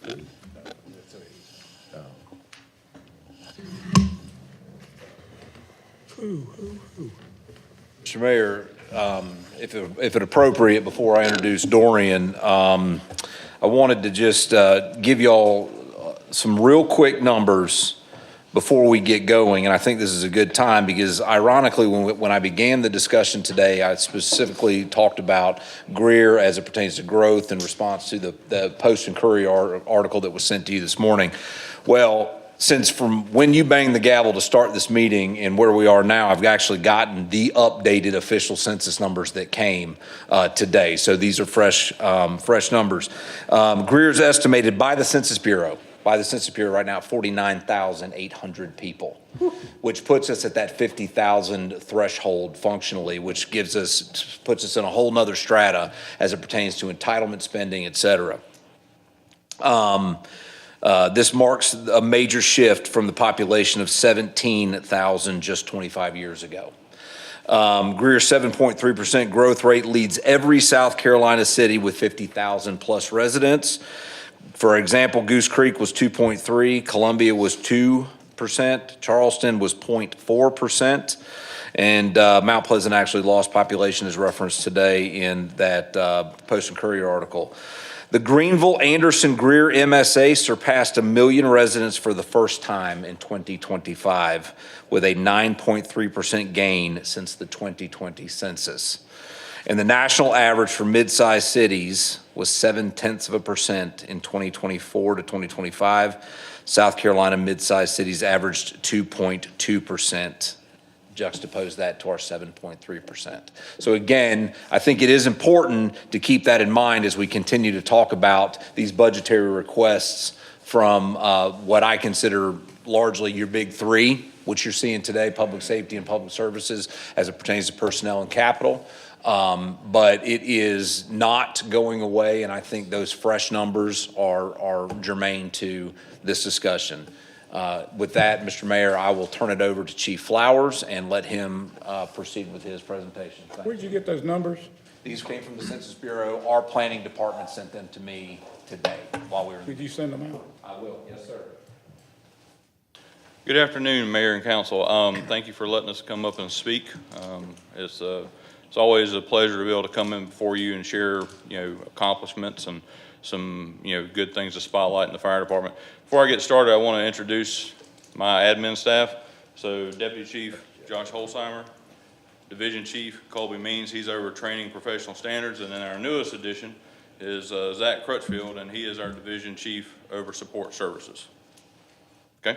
Mr. Mayor, if it appropriate, before I introduce Dorian, I wanted to just give y'all some real quick numbers before we get going, and I think this is a good time because ironically, when I began the discussion today, I specifically talked about Greer as it pertains to growth in response to the Post and Courier article that was sent to you this morning. Well, since from when you banged the gavel to start this meeting and where we are now, I've actually gotten the updated official census numbers that came today. So these are fresh numbers. Greer's estimated by the Census Bureau right now, 49,800 people, which puts us at that 50,000 threshold functionally, which puts us in a whole nother strata as it pertains to entitlement spending, et cetera. This marks a major shift from the population of 17,000 just 25 years ago. Greer's 7.3% growth rate leads every South Carolina city with 50,000 plus residents. For example, Goose Creek was 2.3, Columbia was 2%, Charleston was 0.4%, and Mount Pleasant actually lost population as referenced today in that Post and Courier article. The Greenville-Anderson-Greer MSA surpassed 1 million residents for the first time in 2025, with a 9.3% gain since the 2020 census. And the national average for mid-sized cities was 0.7% in 2024 to 2025. South Carolina mid-sized cities averaged 2.2%. Juxtapose that to our 7.3%. So again, I think it is important to keep that in mind as we continue to talk about these budgetary requests from what I consider largely your big three, which you're seeing today, public safety and public services as it pertains to personnel and capital. But it is not going away, and I think those fresh numbers are germane to this discussion. With that, Mr. Mayor, I will turn it over to Chief Flowers and let him proceed with his presentation. Where'd you get those numbers? These came from the Census Bureau. Our planning department sent them to me today while we were. Did you send them out? I will, yes, sir. Good afternoon, Mayor and Council. Thank you for letting us come up and speak. It's always a pleasure to be able to come in before you and share, accomplishments and some, good things to spotlight in the fire department. Before I get started, I want to introduce my admin staff. So Deputy Chief Josh Holzheimer, Division Chief Colby Means, he's over training professional standards. And then our newest addition is Zach Crutchfield, and he is our Division Chief over support services. Okay.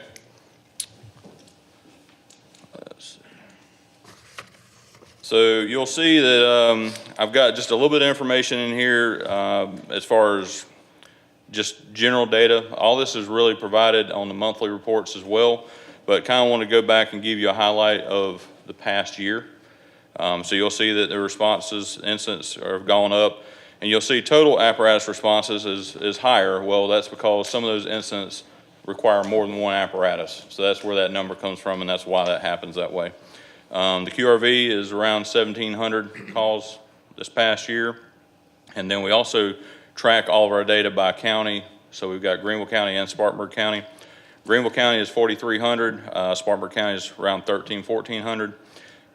So you'll see that I've got just a little bit of information in here as far as just general data. All this is really provided on the monthly reports as well, but kind of want to go back and give you a highlight of the past year. So you'll see that the responses, incidents have gone up, and you'll see total apparatus responses is higher. Well, that's because some of those incidents require more than one apparatus. So that's where that number comes from, and that's why that happens that way. The QRV is around 1,700 calls this past year. And then we also track all of our data by county. So we've got Greenville County and Spartanburg County. Greenville County is 4,300. Spartanburg County is around 1,400.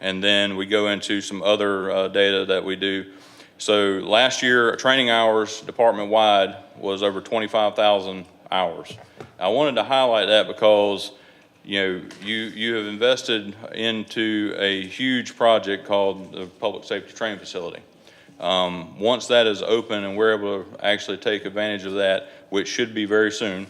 And then we go into some other data that we do. So last year, training hours department-wide was over 25,000 hours. I wanted to highlight that because you have invested into a huge project called the Public Safety Training Facility. Once that is open and we're able to actually take advantage of that, which should be very soon,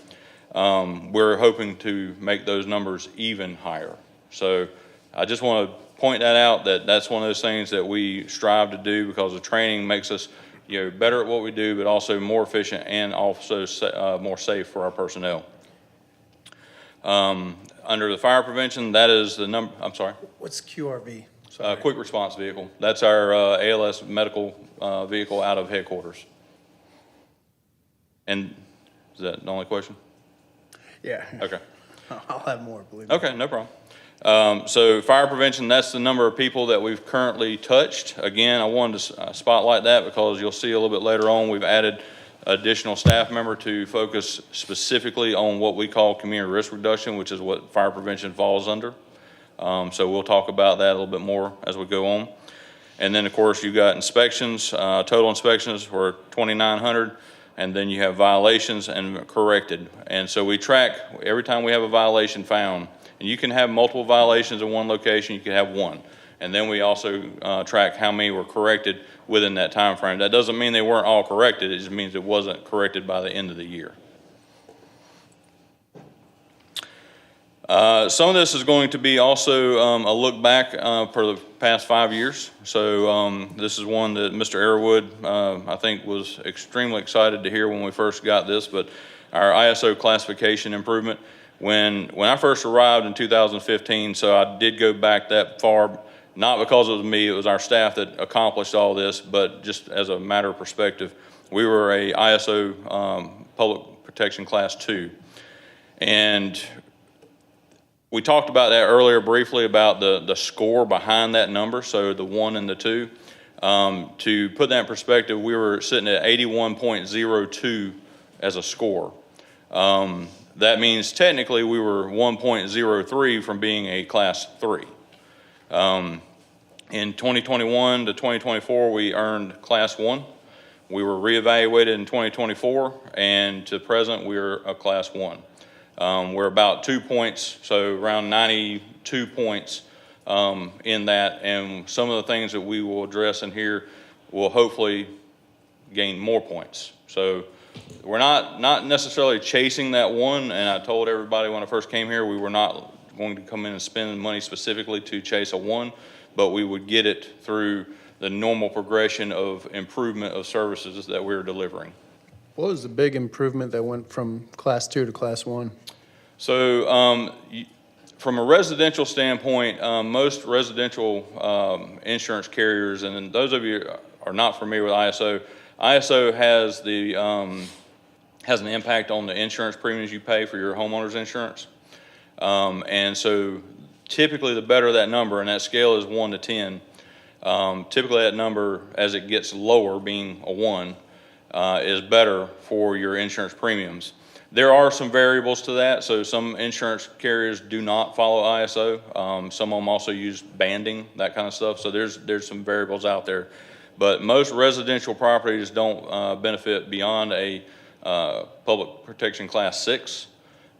we're hoping to make those numbers even higher. So I just want to point that out, that's one of those things that we strive to do because the training makes us better at what we do, but also more efficient and also more safe for our personnel. Under the fire prevention, that is the number, I'm sorry. What's QRV? Quick response vehicle. That's our ALS medical vehicle out of headquarters. And is that the only question? Yeah. Okay. I'll have more, believe me. Okay, no problem. So fire prevention, that's the number of people that we've currently touched. Again, I wanted to spotlight that because you'll see a little bit later on, we've added additional staff member to focus specifically on what we call community risk reduction, which is what fire prevention falls under. So we'll talk about that a little bit more as we go on. And then, of course, you've got inspections. Total inspections were 2,900, and then you have violations and corrected. And so we track every time we have a violation found, and you can have multiple violations in one location, you can have one. And then we also track how many were corrected within that time frame. That doesn't mean they weren't all corrected, it just means it wasn't corrected by the end of the year. Some of this is going to be also a look back for the past 5 years. So this is one that Mr. Airwood, I think, was extremely excited to hear when we first got this, but our ISO classification improvement. When I first arrived in 2015, so I did go back that far, not because it was me, it was our staff that accomplished all this, but just as a matter of perspective, we were a ISO Public Protection Class 2. And we talked about that earlier briefly about the score behind that number, so the 1 and the 2. To put that in perspective, we were sitting at 81.02 as a score. That means technically we were 1.03 from being a Class 3. In 2021 to 2024, we earned Class 1. We were reevaluated in 2024, and to present, we're a Class 1. We're about 2 points, so around 92 points in that, and some of the things that we will address in here will hopefully gain more points. So we're not necessarily chasing that 1, and I told everybody when I first came here we were not going to come in and spend money specifically to chase a 1, but we would get it through the normal progression of improvement of services that we're delivering. What was the big improvement that went from Class 2 to Class 1? So from a residential standpoint, most residential insurance carriers, and those of you are not familiar with ISO, ISO has an impact on the insurance premiums you pay for your homeowner's insurance. And so typically the better that number, and that scale is 1 to 10, typically that number as it gets lower, being a 1, is better for your insurance premiums. There are some variables to that. So some insurance carriers do not follow ISO. Some of them also use banding, that kind of stuff. So there's some variables out there. But most residential properties don't benefit beyond a Public Protection Class 6.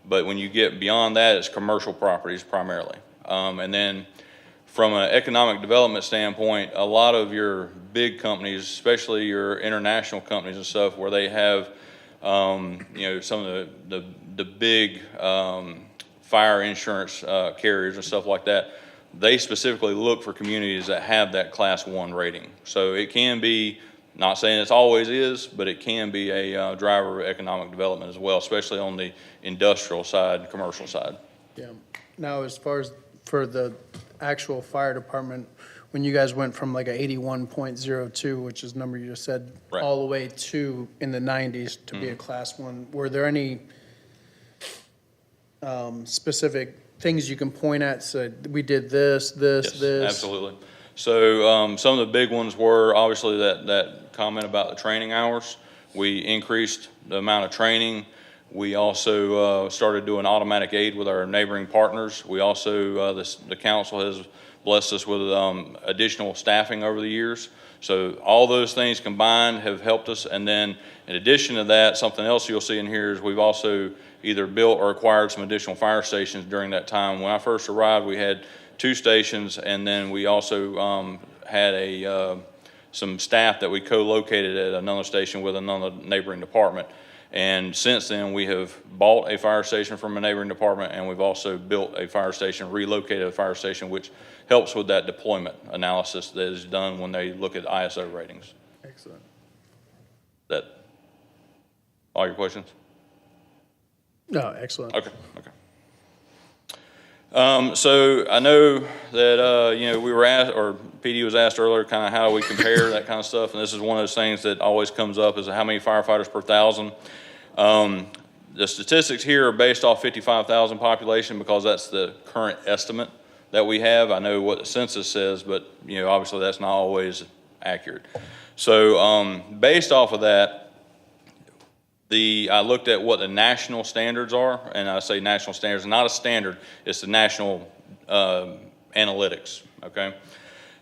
But when you get beyond that, it's commercial properties primarily. And then from an economic development standpoint, a lot of your big companies, especially your international companies and stuff, where they have, some of the big fire insurance carriers and stuff like that, they specifically look for communities that have that Class 1 rating. So it can be, not saying it always is, but it can be a driver of economic development as well, especially on the industrial side, commercial side. Yeah. Now, as far as for the actual fire department, when you guys went from like a 81.02, which is the number you just said, right, all the way to in the 90s to be a Class 1, were there any specific things you can point at? So we did this, Yes, this. absolutely. So some of the big ones were obviously that comment about the training hours. We increased the amount of training. We also started doing automatic aid with our neighboring partners. We also, the council has blessed us with additional staffing over the years. So all those things combined have helped us. And then in addition to that, something else you'll see in here is we've also either built or acquired some additional fire stations during that time. When I first arrived, we had 2 stations, and then we also had some staff that we co-located at another station with another neighboring department. And since then, we have bought a fire station from a neighboring department, and we've also built a fire station, relocated a fire station, which helps with that deployment analysis that is done when they look at ISO ratings. Excellent. That all your questions? No, excellent. Okay. So I know that, we were asked, or PD was asked earlier, kind of how we compare that kind of stuff. And this is one of those things that always comes up, is how many firefighters per 1,000. The statistics here are based off 55,000 population because that's the current estimate that we have. I know what the census says, but obviously that's not always accurate. So based off of that, I looked at what the national standards are, and I say national standards, not a standard, it's the national analytics, okay?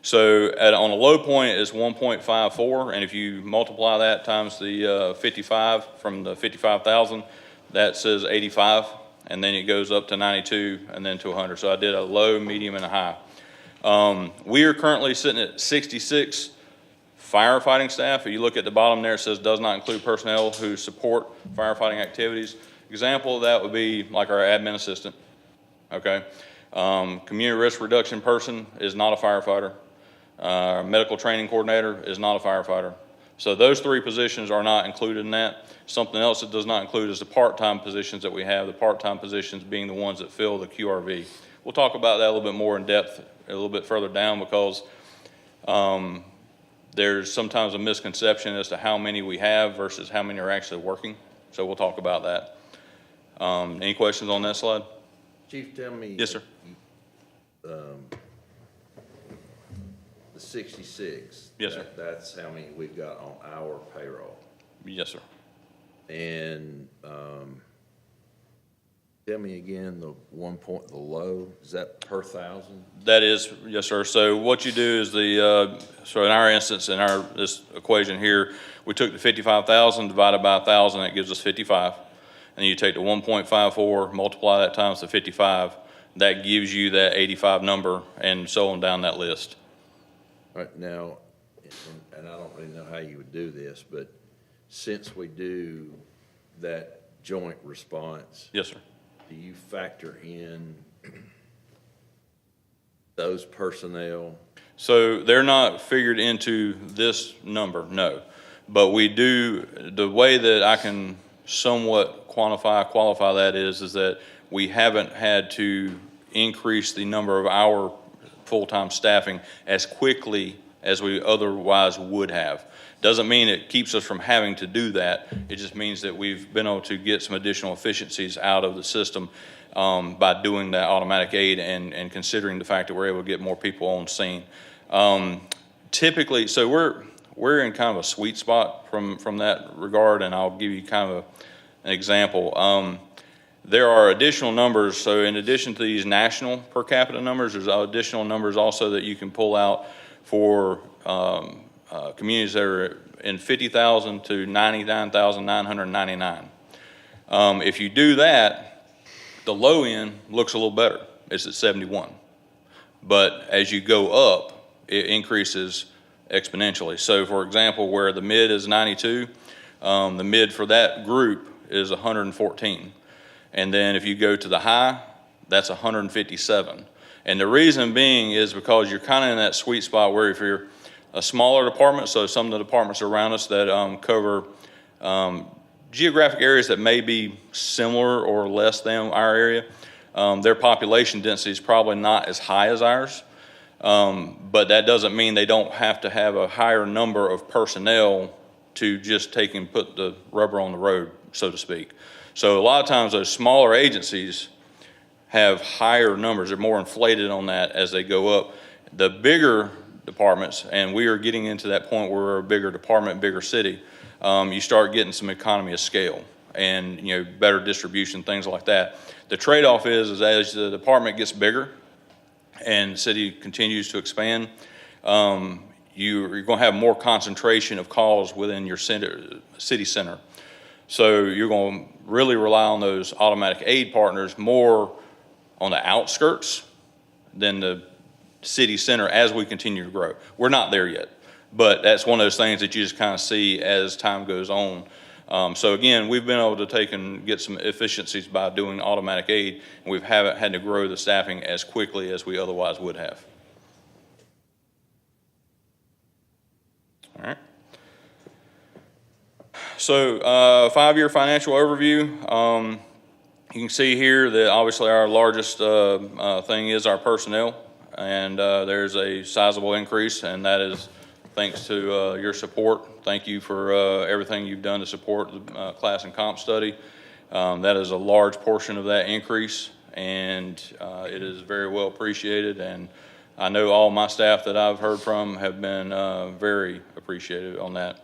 So on a low point, it's 1.54, and if you multiply that times the 55 from the 55,000, that says 85, and then it goes up to 92 and then to 100. So I did a low, medium, and a high. We are currently sitting at 66 firefighting staff. If you look at the bottom there, it says does not include personnel who support firefighting activities. Example of that would be like our admin assistant, okay? Community risk reduction person is not a firefighter. Medical training coordinator is not a firefighter. So those three positions are not included in that. Something else that does not include is the part-time positions that we have, the part-time positions being the ones that fill the QRV. We'll talk about that a little bit more in depth a little bit further down because there's sometimes a misconception as to how many we have versus how many are actually working. So we'll talk about that. Any questions on that slide? Chief, tell me. Yes, sir. The 66. Yes, sir. That's how many we've got on our payroll. Yes, sir. And tell me again, the low, is that per thousand? That is, yes, sir. So what you do is so in our instance, in this equation here, we took the 55,000 divided by 1,000, that gives us 55. And you take the 1.54, multiply that times the 55, that gives you that 85 number, and so on down that list. All right, now, and I don't really know how you would do this, but since we do that joint response, Yes, sir. do you factor in those personnel? So they're not figured into this number, no. But we do, the way that I can somewhat qualify that is that we haven't had to increase the number of our full-time staffing as quickly as we otherwise would have. Doesn't mean it keeps us from having to do that. It just means that we've been able to get some additional efficiencies out of the system by doing that automatic aid and considering the fact that we're able to get more people on scene. Typically, so we're in kind of a sweet spot from that regard, and I'll give you kind of an example. There are additional numbers, so in addition to these national per capita numbers, there's additional numbers also that you can pull out for communities that are in 50,000 to 99,999. If you do that, the low end looks a little better. It's at 71. But as you go up, it increases exponentially. So for example, where the mid is 92, the mid for that group is 114. And then if you go to the high, that's 157. And the reason being is because you're kind of in that sweet spot where if you're a smaller department, so some of the departments around us that cover geographic areas that may be similar or less than our area, their population density is probably not as high as ours. But that doesn't mean they don't have to have a higher number of personnel to just take and put the rubber on the road, so to speak. So a lot of times those smaller agencies have higher numbers. They're more inflated on that as they go up. The bigger departments, and we are getting into that point where we're a bigger department, bigger city, you start getting some economy of scale and better distribution, things like that. The trade-off is as the department gets bigger and the city continues to expand, you're going to have more concentration of calls within your city center. So you're going to really rely on those automatic aid partners more on the outskirts than the city center as we continue to grow. We're not there yet, but that's one of those things that you just kind of see as time goes on. So again, we've been able to take and get some efficiencies by doing automatic aid, and we haven't had to grow the staffing as quickly as we otherwise would have. All right. So 5-year financial overview. You can see here that obviously our largest thing is our personnel, and there's a sizable increase, and that is thanks to your support. Thank you for everything you've done to support the class and comp study. That is a large portion of that increase, and it is very well appreciated, and I know all my staff that I've heard from have been very appreciative on that.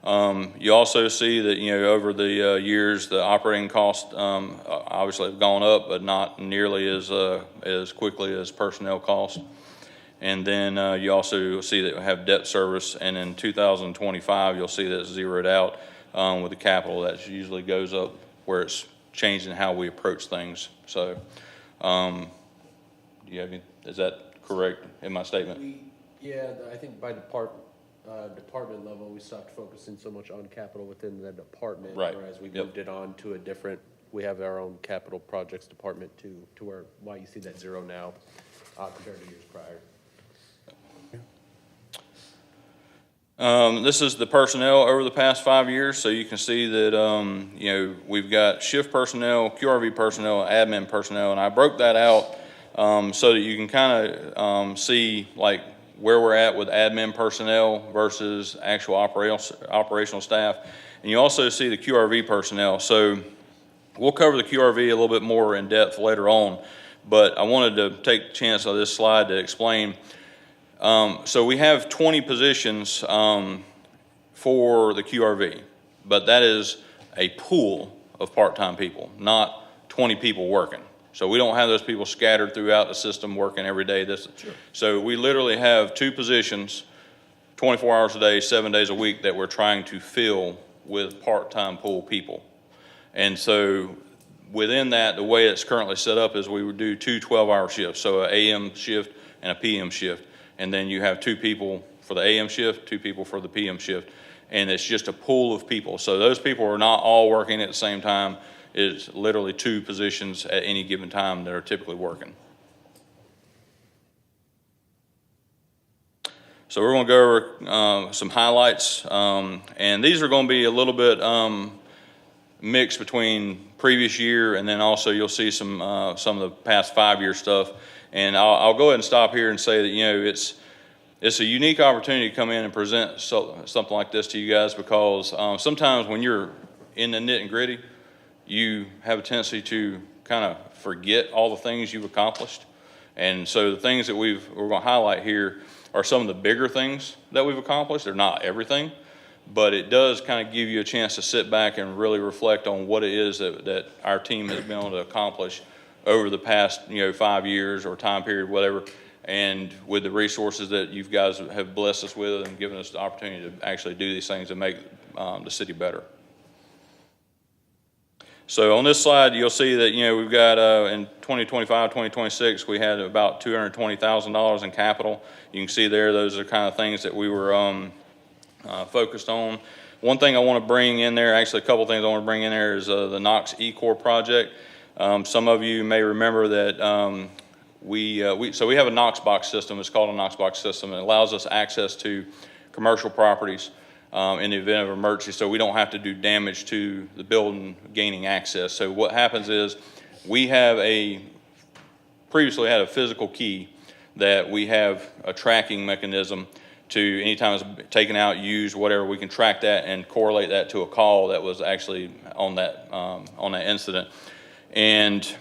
You also see that, over the years, the operating costs obviously have gone up, but not nearly as quickly as personnel costs. And then you also see that we have debt service, and in 2025, you'll see that it's zeroed out with the capital. That usually goes up where it's changing how we approach things. So, do you have any, is that correct in my statement? Yeah, I think by department level, we stopped focusing so much on capital within the department. Right. Whereas we Yep. moved it on to a different, we have our own capital projects department to where, why you see that zero now, compared to years prior. This is the personnel over the past 5 years, so you can see that, we've got shift personnel, QRV personnel, admin personnel, and I broke that out so that you can kind of see like where we're at with admin personnel versus actual operational staff. And you also see the QRV personnel. So we'll cover the QRV a little bit more in depth later on, but I wanted to take a chance on this slide to explain. So we have 20 positions for the QRV, but that is a pool of part-time people, not 20 people working. So we don't have those people scattered throughout the system working every day. So we literally have 2 positions, 24 hours a day, 7 days a week, that we're trying to fill with part-time pool people. And so within that, the way it's currently set up is we would do 2 12-hour shifts, so an AM shift and a PM shift. And then you have 2 people for the AM shift, 2 people for the PM shift. And it's just a pool of people. So those people are not all working at the same time. It's literally 2 positions at any given time that are typically working. So we're going to go over some highlights. And these are going to be a little bit mixed between previous year, and then also you'll see some of the past 5-year stuff. And I'll go ahead and stop here and say that, it's a unique opportunity to come in and present something like this to you guys, because sometimes when you're in the nit and gritty, you have a tendency to kind of forget all the things you've accomplished. And so the things that we're going to highlight here are some of the bigger things that we've accomplished. They're not everything, but it does kind of give you a chance to sit back and really reflect on what it is that our team has been able to accomplish over the past 5 years or time period, whatever, and with the resources that you guys have blessed us with and given us the opportunity to actually do these things and make the city better. So on this slide, you'll see that we've got in 2025, 2026, we had about $220,000 in capital. You can see there, those are kind of things that we were focused on. One thing I want to bring in there, actually a couple things I want to bring in there, is the Knox E-Core project. Some of you may remember that we have a Knox box system. It's called a Knox box system. It allows us access to commercial properties in the event of emergency, so we don't have to do damage to the building gaining access. So what happens is we have previously had a physical key that we have a tracking mechanism to, anytime it's taken out, used, whatever, we can track that and correlate that to a call that was actually on that incident. And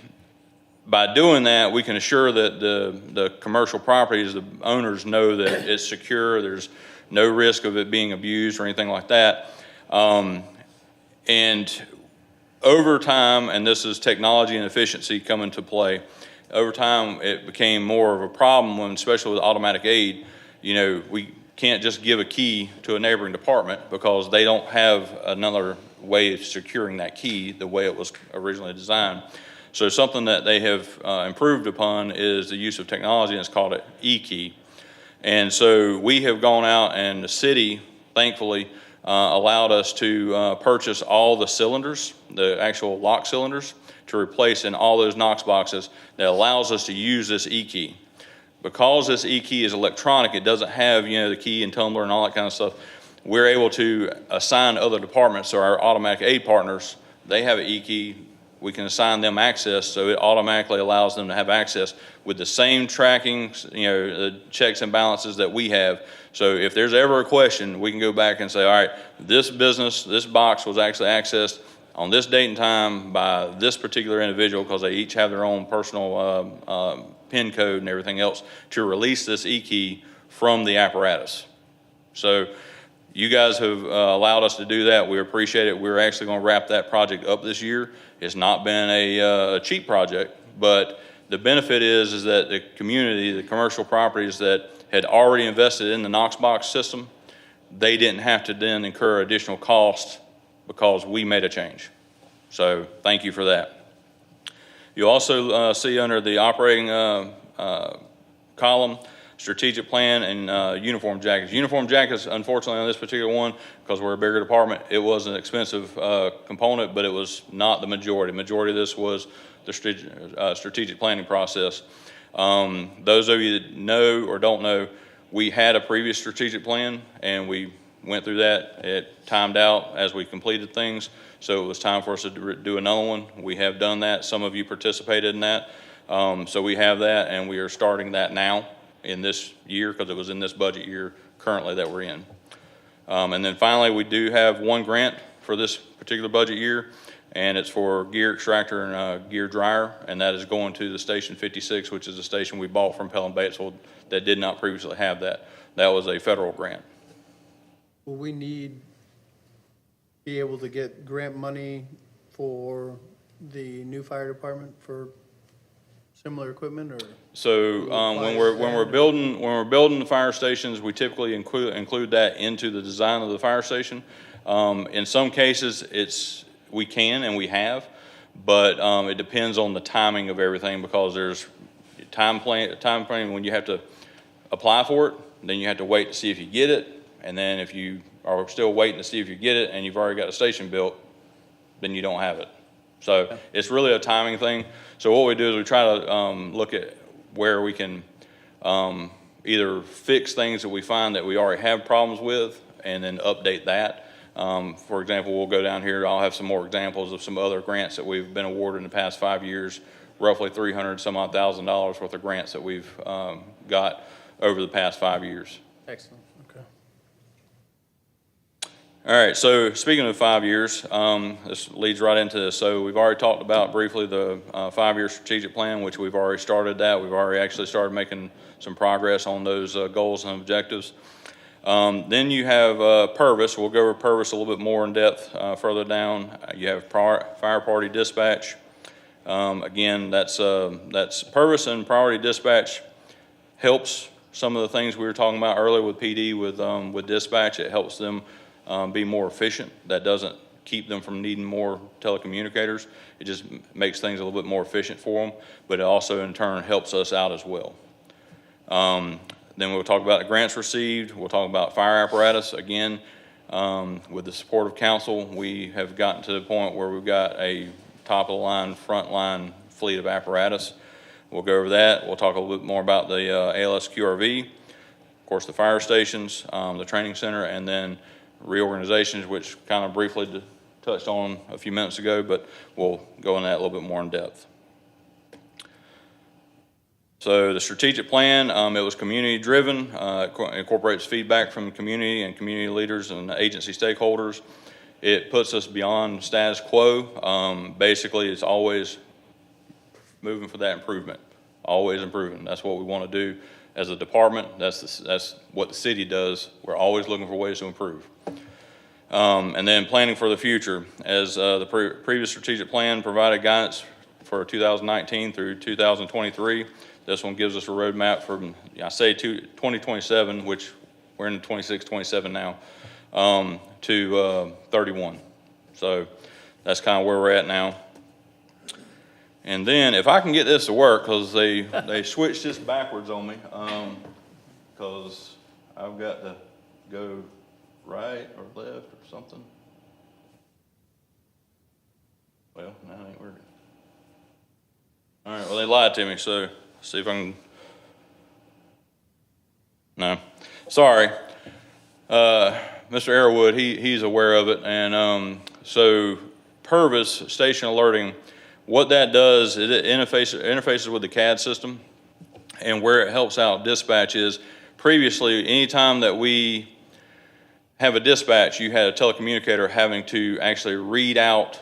by doing that, we can assure that the commercial properties, the owners know that it's secure, there's no risk of it being abused or anything like that. And over time, and this is technology and efficiency come into play, over time it became more of a problem when, especially with automatic aid, we can't just give a key to a neighboring department because they don't have another way of securing that key the way it was originally designed. So something that they have improved upon is the use of technology, and it's called an e-key. And so we have gone out, and the city, thankfully, allowed us to purchase all the cylinders, the actual lock cylinders, to replace in all those Knox boxes. That allows us to use this e-key. Because this e-key is electronic, it doesn't have the key and tumbler and all that kind of stuff. We're able to assign other departments, so our automatic aid partners, they have an e-key. We can assign them access, so it automatically allows them to have access with the same tracking, the checks and balances that we have. So if there's ever a question, we can go back and say, all right, this box was actually accessed on this date and time by this particular individual, because they each have their own personal PIN code and everything else to release this e-key from the apparatus. So You guys have allowed us to do that. We appreciate it. We're actually going to wrap that project up this year. It's not been a cheap project, but the benefit is that the community, the commercial properties that had already invested in the Knox box system, they didn't have to then incur additional costs because we made a change. So thank you for that. You'll also see under the operating column, strategic plan and uniform jackets. Uniform jackets, unfortunately on this particular one, because we're a bigger department, it was an expensive component, but it was not the majority. Majority of this was the strategic planning process. Those of you that know or don't know, we had a previous strategic plan and we went through that. It timed out as we completed things, so it was time for us to do another one. We have done that. Some of you participated in that. So we have that, and we are starting that now in this year because it was in this budget year currently that we're in. And then finally, we do have one grant for this particular budget year, and it's for gear extractor and gear dryer, and that is going to the Station 56, which is a station we bought from Pell and Batesville that did not previously have that. That was a federal grant. Will we be able to get grant money for the new fire department for similar equipment, or? So when we're building the fire stations, we typically include that into the design of the fire station. In some cases, we can and we have, but it depends on the timing of everything because there's time frame when you have to apply for it, then you have to wait to see if you get it, and then if you are still waiting to see if you get it and you've already got a station built, then you don't have it. So it's really a timing thing. So what we do is we try to look at where we can either fix things that we find that we already have problems with and then update that. For example, we'll go down here. I'll have some more examples of some other grants that we've been awarded in the past 5 years, roughly $300,000 worth of grants that we've got over the past 5 years. Excellent, okay. All right, so speaking of 5 years, this leads right into this. So we've already talked about briefly the 5-year strategic plan, which we've already started that. We've already actually started making some progress on those goals and objectives. Then you have Purvis. We'll go over Purvis a little bit more in depth further down. You have fire party dispatch. Again, that's Purvis and priority dispatch helps some of the things we were talking about earlier with PD with dispatch. It helps them be more efficient. That doesn't keep them from needing more telecommunicators. It just makes things a little bit more efficient for them, but it also in turn helps us out as well. Then we'll talk about the grants received. We'll talk about fire apparatus. Again, with the support of council, we have gotten to the point where we've got a top of the line, front line fleet of apparatus. We'll go over that. We'll talk a little bit more about the ALS QRV, of course, the fire stations, the training center, and then reorganizations, which kind of briefly touched on a few minutes ago, but we'll go into that a little bit more in depth. So the strategic plan, it was community driven, incorporates feedback from the community and community leaders and agency stakeholders. It puts us beyond status quo. Basically, it's always moving for that improvement, always improving. That's what we want to do as a department. That's what the city does. We're always looking for ways to improve. And then planning for the future. As the previous strategic plan provided guidance for 2019 through 2023, this one gives us a roadmap from, I say, 2027, which we're in 26, 27 now, to 31. So that's kind of where we're at now. And then if I can get this to work, because they switched this backwards on me, because I've got to go right or left or something. Well, now it ain't working. All right, well, they lied to me, so see if I can. No, sorry. Mr. Arrowwood, he's aware of it. And so Purvis station alerting, what that does is it interfaces with the CAD system. And where it helps out dispatch is previously, anytime that we have a dispatch, you had a telecommunicator having to actually read out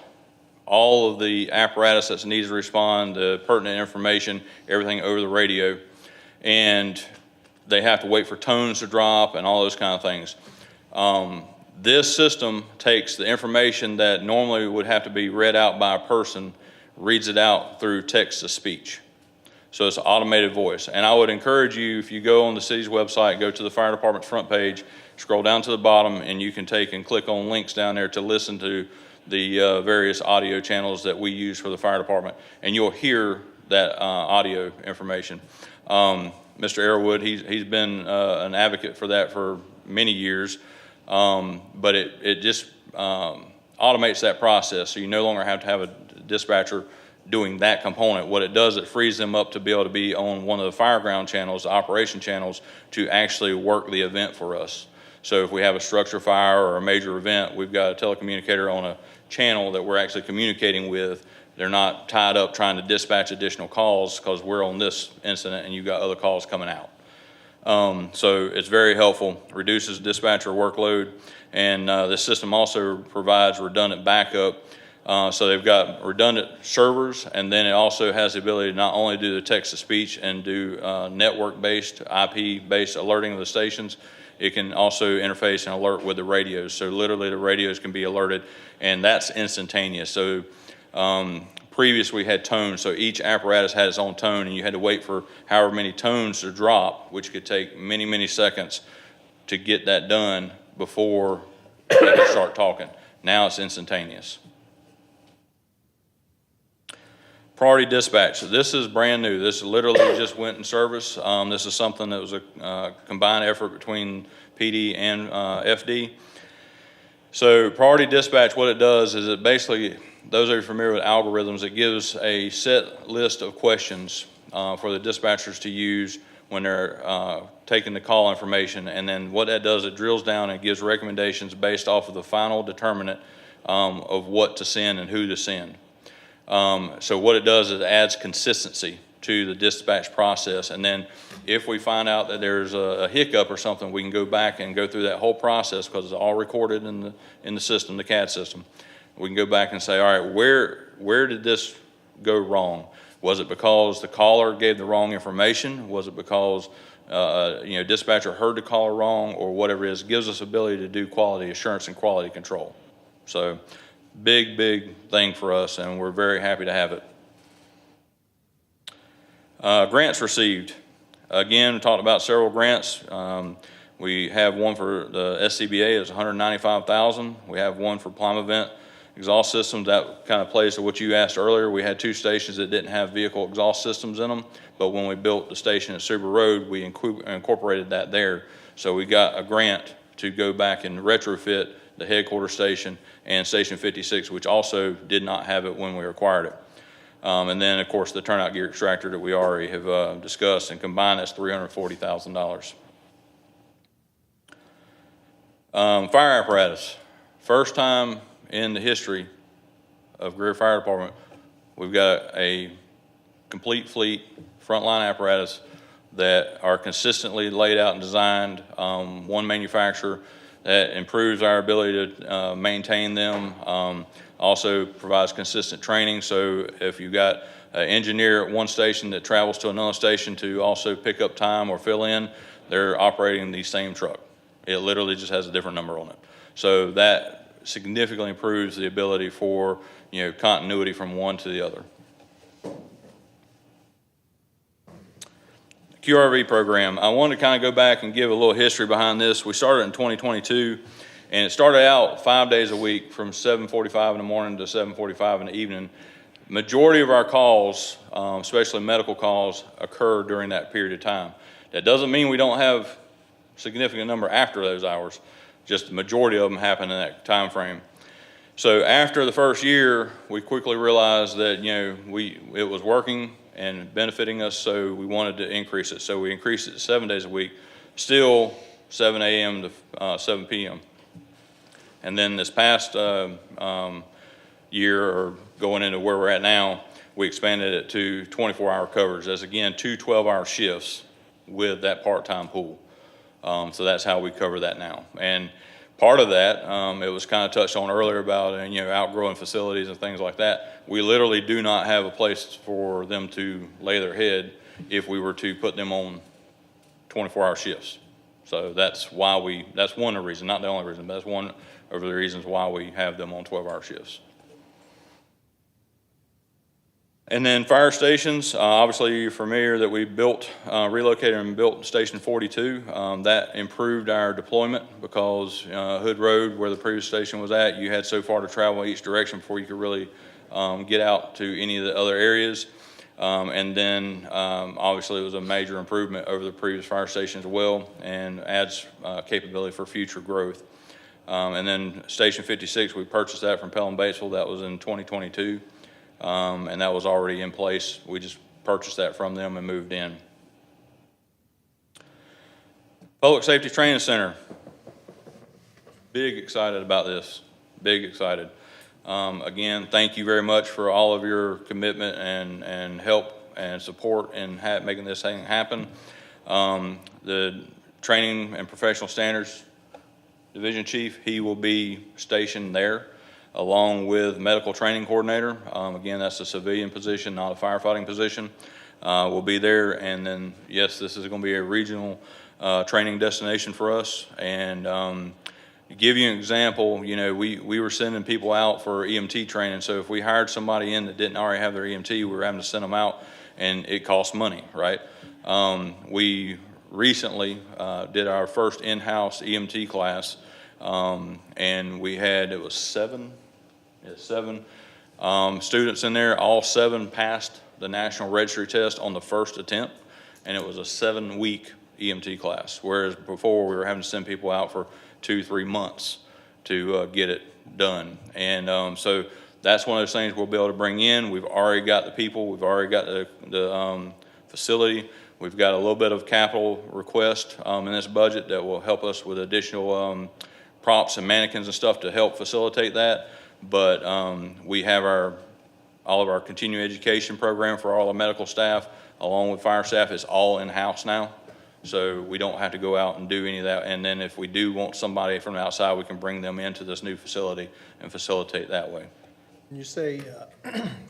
all of the apparatus that's needed to respond, the pertinent information, everything over the radio. And they have to wait for tones to drop and all those kind of things. This system takes the information that normally would have to be read out by a person, reads it out through text to speech. So it's automated voice. And I would encourage you, if you go on the city's website, go to the fire department's front page, scroll down to the bottom, and you can take and click on links down there to listen to the various audio channels that we use for the fire department. And you'll hear that audio information. Mr. Airwood, he's been an advocate for that for many years. But it just automates that process, so you no longer have to have a dispatcher doing that component. What it does, it frees them up to be able to be on one of the fireground channels, the operation channels, to actually work the event for us. So if we have a structure fire or a major event, we've got a telecommunicator on a channel that we're actually communicating with. They're not tied up trying to dispatch additional calls because we're on this incident and you've got other calls coming out. So it's very helpful, reduces dispatcher workload, and this system also provides redundant backup. So they've got redundant servers, and then it also has the ability to not only do the text-to-speech and do network-based, IP-based alerting of the stations, it can also interface and alert with the radios. So literally the radios can be alerted, and that's instantaneous. So previous we had tones, so each apparatus had its own tone, and you had to wait for however many tones to drop, which could take many, many seconds to get that done before they could start talking. Now it's instantaneous. Priority dispatch. So this is brand new. This literally just went in service. This is something that was a combined effort between PD and FD. So priority dispatch, what it does is it basically, those of you familiar with algorithms, it gives a set list of questions for the dispatchers to use when they're taking the call information. And then what that does, it drills down and gives recommendations based off of the final determinant of what to send and who to send. So what it does is it adds consistency to the dispatch process. And then if we find out that there's a hiccup or something, we can go back and go through that whole process because it's all recorded in the system, the CAD system. We can go back and say, all right, where did this go wrong? Was it because the caller gave the wrong information? Was it because dispatcher heard the caller wrong, or whatever it is? It gives us ability to do quality assurance and quality control. So big thing for us, and we're very happy to have it. Grants received. Again, we talked about several grants. We have one for the SCBA, it's $195,000. We have one for Plum Event exhaust systems. That kind of plays to what you asked earlier. We had two stations that didn't have vehicle exhaust systems in them, but when we built the station at Subaru Road, we incorporated that there. So we got a grant to go back and retrofit the headquarters station and Station 56, which also did not have it when we acquired it. And then, of course, the turnout gear extractor that we already have discussed, and combined that's $340,000. Fire apparatus. First time in the history of Greer Fire Department, we've got a complete fleet, frontline apparatus that are consistently laid out and designed, one manufacturer, that improves our ability to maintain them. Also provides consistent training. So if you've got an engineer at one station that travels to another station to also pick up time or fill in, they're operating the same truck. It literally just has a different number on it. So that significantly improves the ability for continuity from one to the other. QRV program. I wanted to kind of go back and give a little history behind this. We started in 2022, and it started out 5 days a week from 7:45 in the morning to 7:45 in the evening. Majority of our calls, especially medical calls, occur during that period of time. That doesn't mean we don't have significant number after those hours. Just the majority of them happen in that time frame. So after the first year, we quickly realized that it was working and benefiting us, so we wanted to increase it. So we increased it to 7 days a week, still 7 a.m. to 7 p.m. And then this past year, or going into where we're at now, we expanded it to 24-hour coverage. That's again 2 12-hour shifts with that part-time pool. So that's how we cover that now. And part of that, it was kind of touched on earlier about outgrowing facilities and things like that. We literally do not have a place for them to lay their head if we were to put them on 24-hour shifts. So that's why that's one of the reasons, not the only reason, but that's one of the reasons why we have them on 12-hour shifts. And then fire stations, obviously you're familiar that we relocated and built Station 42. That improved our deployment because Hood Road, where the previous station was at, you had so far to travel each direction before you could really get out to any of the other areas. And then obviously it was a major improvement over the previous fire station as well, and adds capability for future growth. And then Station 56, we purchased that from Pelham Batesville. That was in 2022. And that was already in place. We just purchased that from them and moved in. Public Safety Training Center. Big excited about this. Big excited. Again, thank you very much for all of your commitment and help and support in making this thing happen. The Training and Professional Standards Division Chief, he will be stationed there along with Medical Training Coordinator. Again, that's a civilian position, not a firefighting position. We'll be there, and then, yes, this is going to be a regional training destination for us. And to give you an example, you know, we were sending people out for EMT training. So if we hired somebody in that didn't already have their EMT, we were having to send them out, and it costs money, right? We recently did our first in-house EMT class, and we had, it was seven students in there. All 7 passed the National Registry Test on the first attempt, and it was a 7-week EMT class, whereas before we were having to send people out for 2-3 months to get it done. And so that's one of those things we'll be able to bring in. We've already got the people, we've already got the facility. We've got a little bit of capital request in this budget that will help us with additional props and mannequins and stuff to help facilitate that. But we have all of our continuing education program for all the medical staff, along with fire staff, is all in-house now. So we don't have to go out and do any of that. And then if we do want somebody from the outside, we can bring them into this new facility and facilitate that way. When you say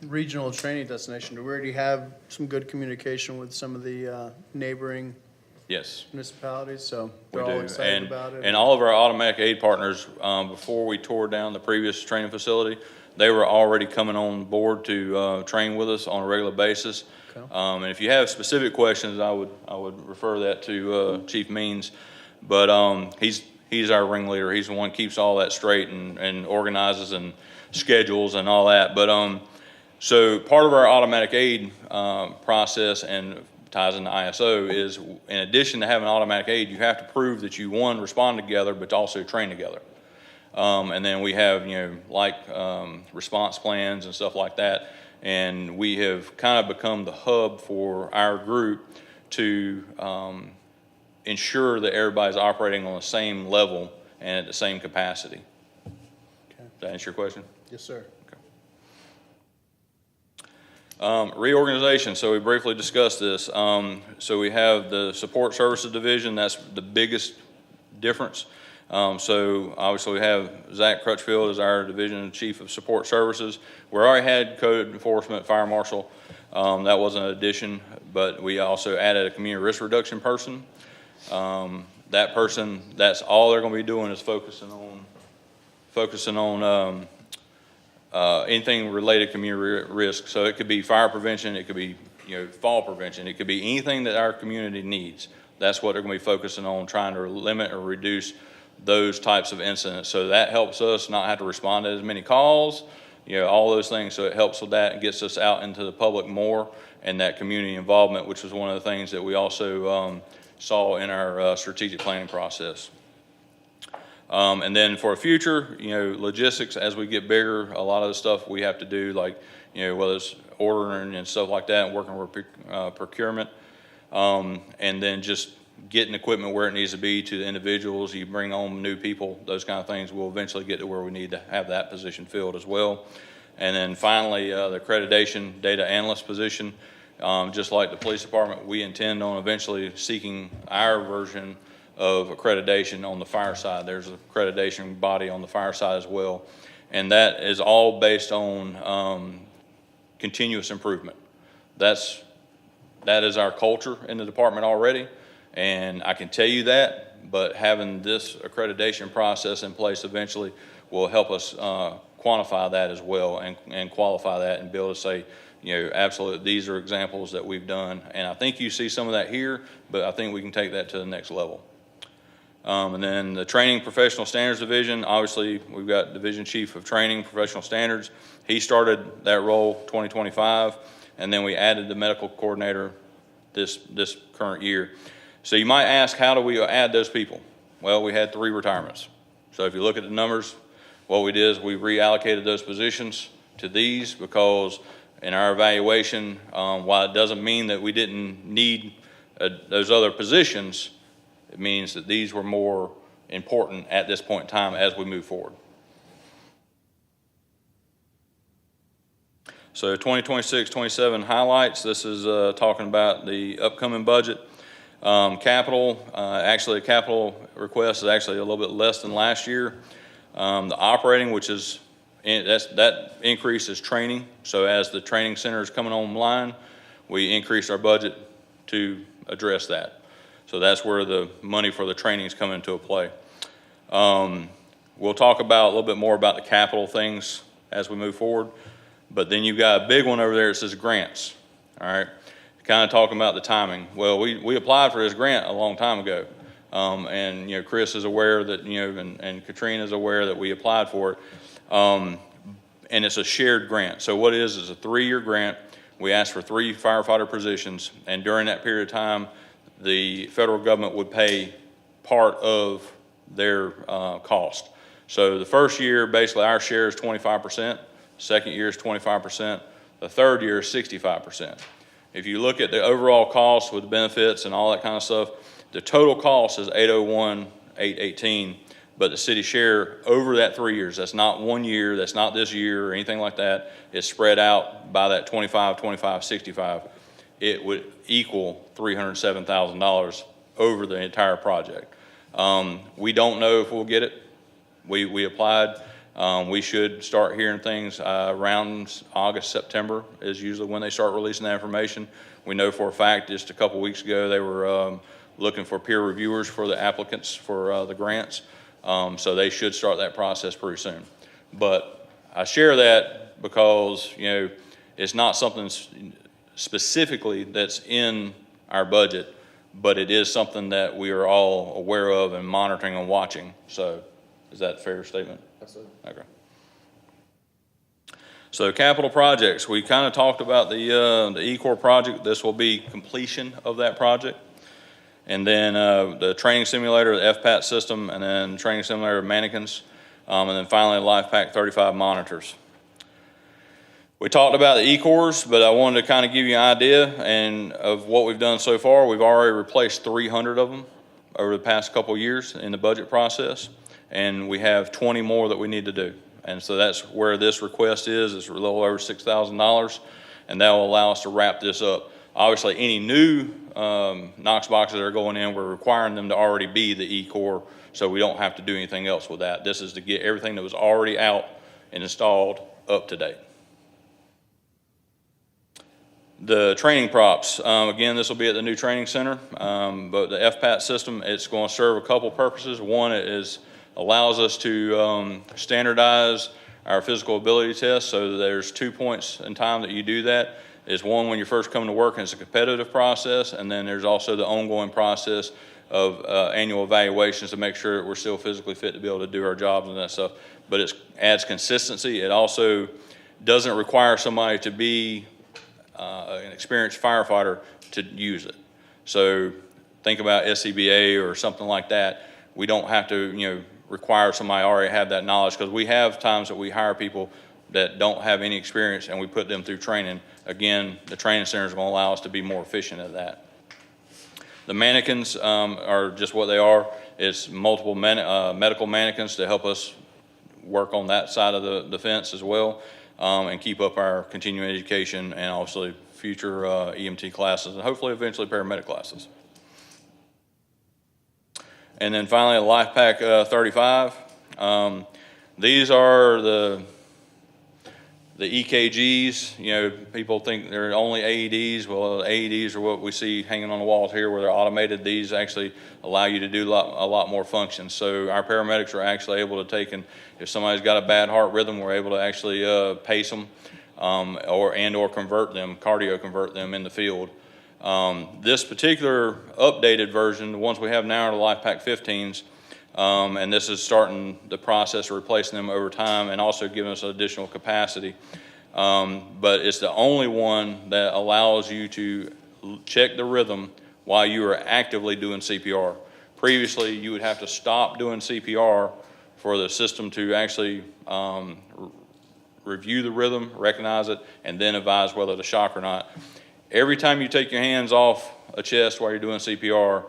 regional training destination, do we already have some good communication with some of the neighboring Yes. municipalities? So We they're all do. excited about it? And all of our automatic aid partners, before we tore down the previous training facility, they were already coming on board to train with us on a regular basis. Okay. And if you have specific questions, I would refer that to Chief Means. But he's our ringleader. He's the one who keeps all that straight and organizes and schedules and all that. But so part of our automatic aid process, and ties into ISO, is in addition to having automatic aid, you have to prove that you, one, respond together, but also train together. And then we have, response plans and stuff like that. And we have kind of become the hub for our group to ensure that everybody's operating on the same level and at the same capacity. Okay. Does that answer your question? Yes, sir. Reorganization, so we briefly discussed this. So we have the Support Services Division, that's the biggest difference. So obviously we have Zach Crutchfield as our Division Chief of Support Services. We already had Code Enforcement, Fire Marshal. That wasn't an addition, but we also added a Community Risk Reduction person. That person, that's all they're going to be doing is focusing on anything related to community risk. So it could be fire prevention, it could be fall prevention, it could be anything that our community needs. That's what they're going to be focusing on, trying to limit or reduce those types of incidents. So that helps us not have to respond to as many calls, all those things. So it helps with that and gets us out into the public more, and that community involvement, which was one of the things that we also saw in our strategic planning process. And then for the future, logistics, as we get bigger, a lot of the stuff we have to do, like, whether it's ordering and stuff like that, and working with procurement, and then just getting equipment where it needs to be to the individuals. You bring on new people, those kind of things, we'll eventually get to where we need to have that position filled as well. And then finally, the accreditation data analyst position, just like the police department, we intend on eventually seeking our version of accreditation on the fire side. There's an accreditation body on the fire side as well. And that is all based on continuous improvement. That is our culture in the department already. And I can tell you that, but having this accreditation process in place eventually will help us quantify that as well and qualify that and be able to say, absolutely, these are examples that we've done. And I think you see some of that here, but I think we can take that to the next level. And then the Training Professional Standards Division, obviously, we've got Division Chief of Training Professional Standards. He started that role 2025, and then we added the medical coordinator this current year. So you might ask, how do we add those people? Well, we had 3 retirements. So if you look at the numbers, what we did is we reallocated those positions to these because in our evaluation, while it doesn't mean that we didn't need those other positions, it means that these were more important at this point in time as we move forward. So 2026-27 highlights. This is talking about the upcoming budget. Capital, actually, a capital request is actually a little bit less than last year. The operating, which is, that increase is training. So as the training center is coming online, we increased our budget to address that. So that's where the money for the training is coming into play. We'll talk about a little bit more about the capital things as we move forward. But then you've got a big one over there that says grants. All right, kind of talking about the timing. Well, we applied for this grant a long time ago. And Chris is aware that, and Katrina is aware that we applied for it. And it's a shared grant. So what it is a 3-year grant. We asked for 3 firefighter positions, and during that period of time, the federal government would pay part of their cost. So the first year, basically our share is 25%, second year is 25%, the third year is 65%. If you look at the overall cost with the benefits and all that kind of stuff, the total cost is $801,818, but the city share over that 3 years, that's not 1 year, that's not this year or anything like that, it's spread out by that 25, 25, 65. It would equal $307,000 over the entire project. We don't know if we'll get it. We applied. We should start hearing things around August, September is usually when they start releasing that information. We know for a fact just a couple weeks ago they were looking for peer reviewers for the applicants for the grants. So they should start that process pretty soon. But I share that because, it's not something specifically that's in our budget, but it is something that we are all aware of and monitoring and watching. So is that a fair statement? Absolutely. Okay. So capital projects, we kind of talked about the eCore project. This will be completion of that project. And then the training simulator, the FPAT system, and then training simulator mannequins, and then finally LifePak 35 monitors. We talked about the eCores, but I wanted to kind of give you an idea of what we've done so far. We've already replaced 300 of them over the past couple of years in the budget process, and we have 20 more that we need to do. And so that's where this request is. It's a little over $6,000, and that will allow us to wrap this up. Obviously, any new Knox boxes that are going in, we're requiring them to already be the eCore, so we don't have to do anything else with that. This is to get everything that was already out and installed up to date. The training props, again, this will be at the new training center, but the FPAT system, it's going to serve a couple purposes. One is allows us to standardize our physical ability tests, so there's 2 points in time that you do that. Is one when you're first coming to work and it's a competitive process, and then there's also the ongoing process of annual evaluations to make sure that we're still physically fit to be able to do our jobs and that stuff. But it adds consistency. It also doesn't require somebody to be an experienced firefighter to use it. So think about SCBA or something like that. We don't have to, require somebody already have that knowledge, because we have times that we hire people that don't have any experience and we put them through training. Again, the training center is going to allow us to be more efficient at that. The mannequins are just what they are. It's multiple medical mannequins to help us work on that side of the fence as well, and keep up our continuing education and also future EMT classes and hopefully eventually paramedic classes. And then finally, a LifePak 35. These are The EKGs, you know, people think they're only AEDs. Well, AEDs are what we see hanging on the walls here where they're automated. These actually allow you to do a lot more functions. So our paramedics are actually able to take, and if somebody's got a bad heart rhythm, we're able to actually pace them or convert them, cardio convert them in the field. This particular updated version, the ones we have now are the LifePak 15s. And this is starting the process of replacing them over time and also giving us additional capacity. But it's the only one that allows you to check the rhythm while you are actively doing CPR. Previously, you would have to stop doing CPR for the system to actually review the rhythm, recognize it, and then advise whether to shock or not. Every time you take your hands off a chest while you're doing CPR,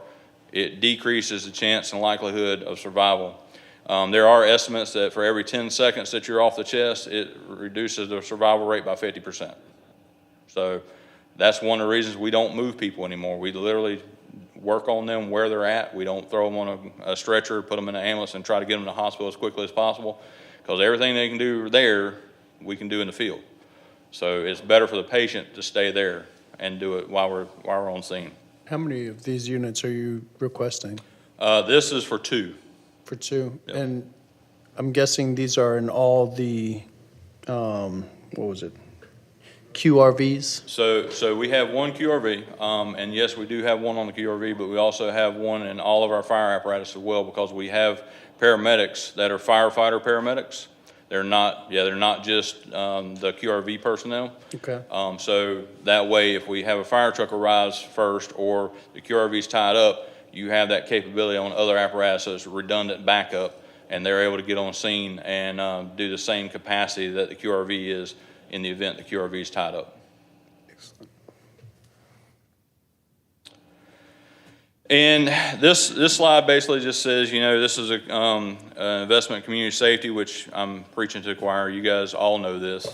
it decreases the chance and likelihood of survival. There are estimates that for every 10 seconds that you're off the chest, it reduces the survival rate by 50%. So that's one of the reasons we don't move people anymore. We literally work on them where they're at. We don't throw them on a stretcher, put them in an ambulance, and try to get them to the hospital as quickly as possible, because everything they can do there, we can do in the field. So it's better for the patient to stay there and do it while we're on scene. How many of these units are you requesting? This is for 2. For 2? Yep. And I'm guessing these are in all the, what was it? QRVs? So we have one QRV, and yes, we do have one on the QRV, but we also have one in all of our fire apparatus as well, because we have paramedics that are firefighter paramedics. They're not just the QRV personnel. Okay. So that way, if we have a fire truck arrives first or the QRV's tied up, you have that capability on other apparatus, so it's redundant backup, and they're able to get on scene and do the same capacity that the QRV is in the event the QRV is tied up. Excellent. And this slide basically just says, you know, this is an investment in community safety, which I'm preaching to the choir. You guys all know this.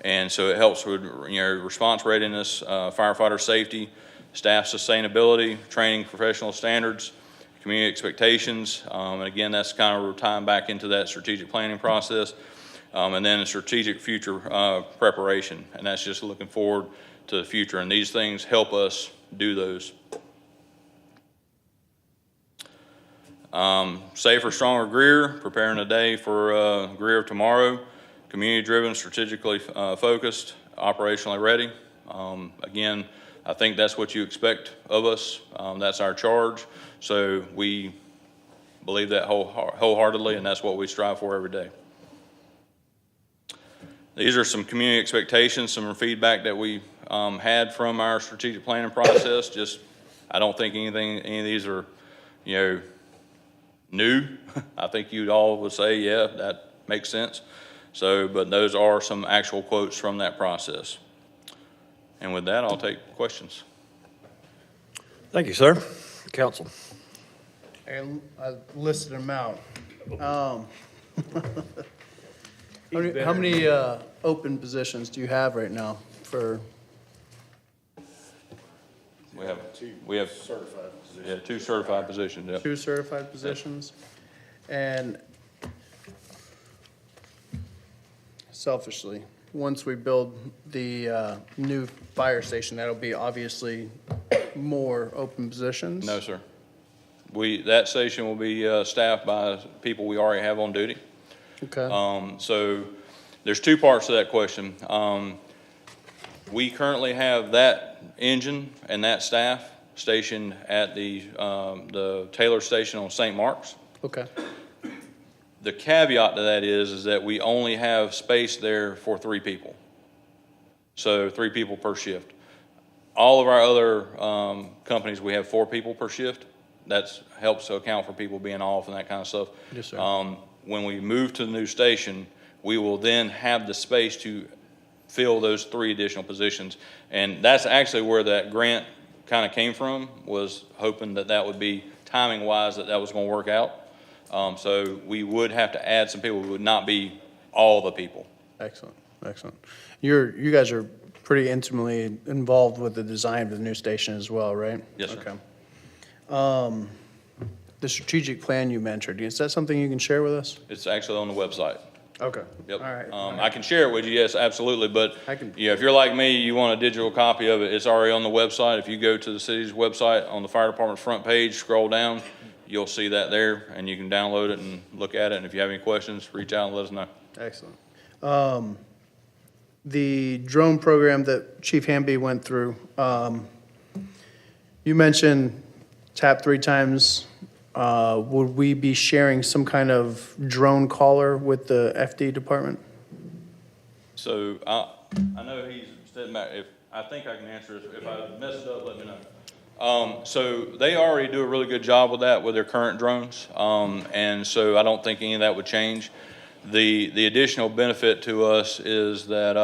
And so it helps with, you know, response readiness, firefighter safety, staff sustainability, training, professional standards, community expectations. And again, that's kind of tying back into that strategic planning process. And then a strategic future preparation. And that's just looking forward to the future. And these things help us do those. Safer, stronger Greer, preparing today for Greer of tomorrow. Community-driven, strategically focused, operationally ready. Again, I think that's what you expect of us. That's our charge. So we believe that wholeheartedly, and that's what we strive for every day. These are some community expectations, some feedback that we had from our strategic planning process. Just, I don't think any of these are, you know, new. I think you'd all would say, yeah, that makes sense. So, but those are some actual quotes from that process. And with that, I'll take questions. Thank you, sir. Council. And I listed them out. How many open positions do you have right now for? We have certified positions. Yeah, 2 certified positions. Yep. 2 certified positions? And selfishly, once we build the new fire station, that'll be obviously more open positions? No, sir. That station will be staffed by people we already have on duty. Okay. So there's 2 parts to that question. We currently have that engine and that staff stationed at the Taylor station on St. Mark's. Okay. The caveat to that is that we only have space there for 3 people. So 3 people per shift. All of our other companies, we have 4 people per shift. That helps to account for people being off and that kind of stuff. Yes, sir. When we move to the new station, we will then have the space to fill those 3 additional positions. And that's actually where that grant kind of came from, was hoping that that would be timing-wise that was going to work out. So we would have to add some people. It would not be all the people. Excellent, excellent. You guys are pretty intimately involved with the design of the new station as well, right? Yes, sir. Okay. The strategic plan you mentioned, is that something you can share with us? It's actually on the website. Okay. Yep. All right. I can share it with you, yes, absolutely, but, I can- if you're like me, you want a digital copy of it, it's already on the website. If you go to the city's website, on the fire department's front page, scroll down, you'll see that there, and you can download it and look at it, and if you have any questions, reach out and let us know. Excellent. The drone program that Chief Hamby went through, you mentioned tap 3 times. Would we be sharing some kind of drone caller with the FD department? So, I know he's sitting back, I think I can answer this, if I mess it up, let me know. So they already do a really good job with that with their current drones, and so I don't think any of that would change. The additional benefit to us is that,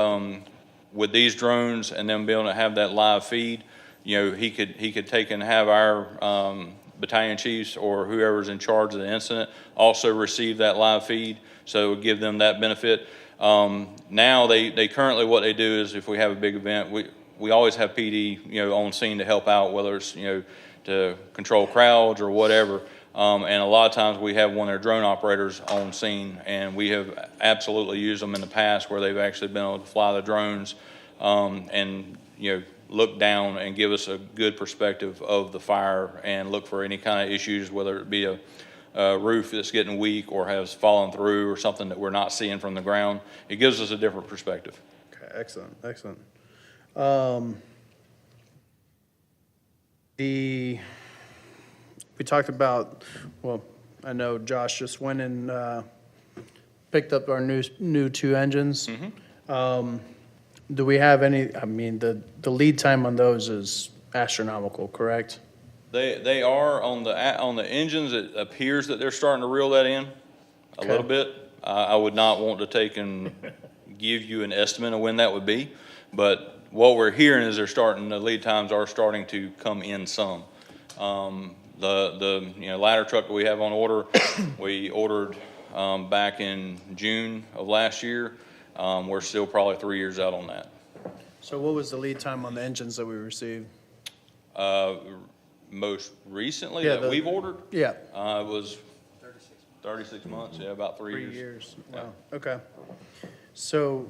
with these drones and them being able to have that live feed, he could take and have our, battalion chiefs or whoever's in charge of the incident also receive that live feed, so it would give them that benefit. Now they currently, what they do is if we have a big event, we always have PD, on scene to help out, whether it's, to control crowds or whatever. And a lot of times we have one of their drone operators on scene, and we have absolutely used them in the past where they've actually been able to fly the drones, and, look down and give us a good perspective of the fire and look for any kind of issues, whether it be a roof that's getting weak or has fallen through or something that we're not seeing from the ground. It gives us a different perspective. Okay, excellent. We talked about, well, I know Josh just went and picked up our new 2 engines. Do we have any, the lead time on those is astronomical, correct? They are on the engines. It appears that they're starting to reel that in a little bit. I would not want to take and give you an estimate of when that would be, but what we're hearing is the lead times are starting to come in some. The ladder truck that we have on order, we ordered back in June of last year. We're still probably 3 years out on that. So what was the lead time on the engines that we received? Most recently Yeah, that we've ordered, Yeah, it was 36 months, about 3 3 years. years. Wow, okay. So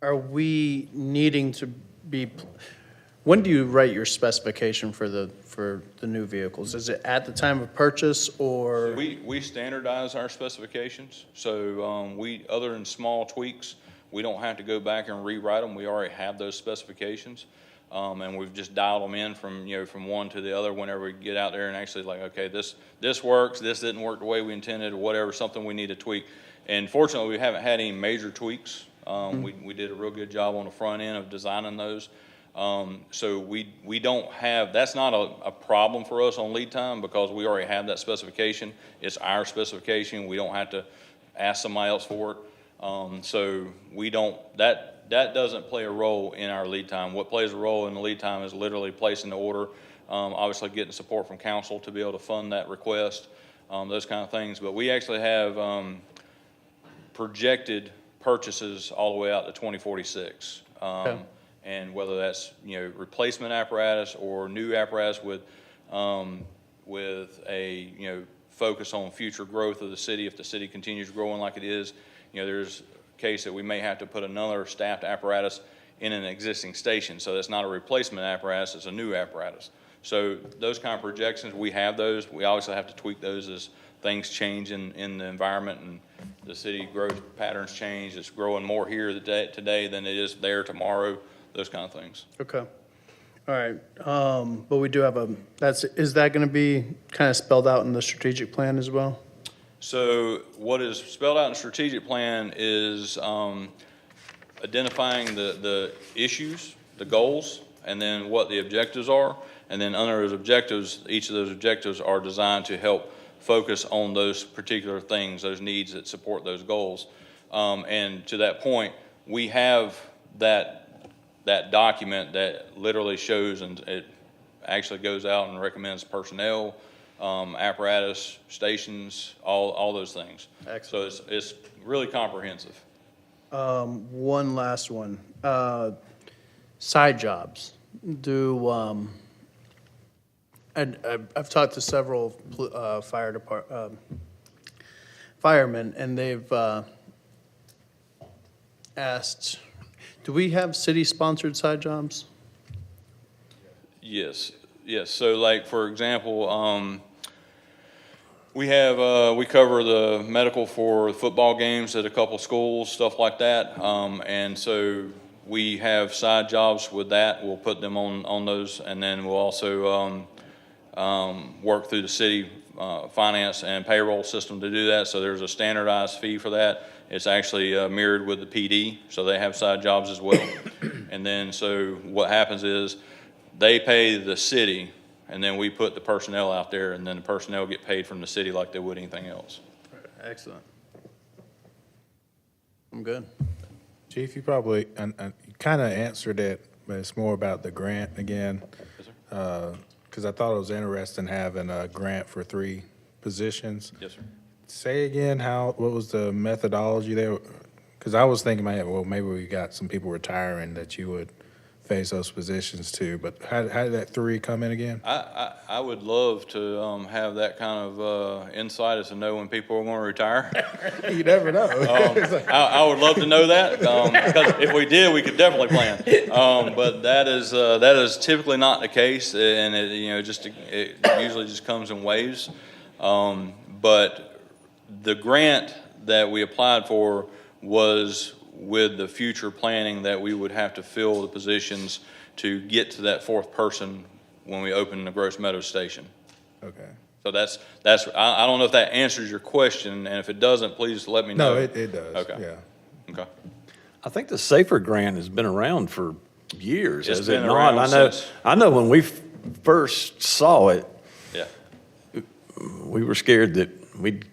are we needing to be, when do you write your specification for the new vehicles? Is it at the time of purchase or? We standardize our specifications, so other than small tweaks, we don't have to go back and rewrite them. We already have those specifications, and we've just dialed them in from one to the other whenever we get out there and actually like, okay, this works, this didn't work the way we intended, or whatever, something we need to tweak. And fortunately, we haven't had any major tweaks. We did a real good job on the front end of designing those. So we don't have, that's not a problem for us on lead time because we already have that specification. It's our specification. We don't have to ask somebody else for it. So we don't, that doesn't play a role in our lead time. What plays a role in the lead time is literally placing the order, obviously getting support from council to be able to fund that request, those kind of things. But we actually have projected purchases all the way out to 2046. Okay. And whether that's, replacement apparatus or new apparatus with a, focus on future growth of the city. If the city continues growing like it is, there's a case that we may have to put another staffed apparatus in an existing station. So that's not a replacement apparatus, it's a new apparatus. So those kind of projections, we have those. We obviously have to tweak those as things change in the environment and the city growth patterns change. It's growing more here today than it is there tomorrow. Those kind of things. Okay. All right. But we do have is that going to be kind of spelled out in the strategic plan as well? So what is spelled out in the strategic plan is identifying the issues, the goals, and then what the objectives are. And then under those objectives, each of those objectives are designed to help focus on those particular things, those needs that support those goals. And to that point, we have that document that literally shows, and it actually goes out and recommends personnel, apparatus, stations, all those things. Excellent. So it's really comprehensive. One last one. Side jobs. I've talked to several firemen, and they've asked, do we have city-sponsored side jobs? Yes, yes. So like, for example, we cover the medical for football games at a couple schools, stuff like that. And so we have side jobs with that. We'll put them on those, and then we'll also work through the city finance and payroll system to do that. So there's a standardized fee for that. It's actually mirrored with the PD, so they have side jobs as well. And then so what happens is they pay the city, and then we put the personnel out there, and then the personnel get paid from the city like they would anything else. Excellent. I'm good. Chief, you probably, and you kind of answered it, but it's more about the grant again. Yes, sir. Because I thought it was interesting having a grant for 3 positions. Yes, sir. Say again, what was the methodology there? Because I was thinking in my head, well, maybe we got some people retiring that you would face those positions too, but how did that 3 come in again? I would love to have that kind of insight as to know when people are going to retire. You never know. I would love to know that, because if we did, we could definitely plan. But that is typically not the case, and it usually just comes in waves. But the grant that we applied for was with the future planning that we would have to fill the positions to get to that 4th person when we open the Gross Meadows station. Okay. So that's I don't know if that answers your question, and if it doesn't, please let me know. No, it does. Okay. Yeah. Okay. I think the SAFER grant has been around for years, It's has it been not? around since- I know when we first saw it, Yeah. we were scared that we'd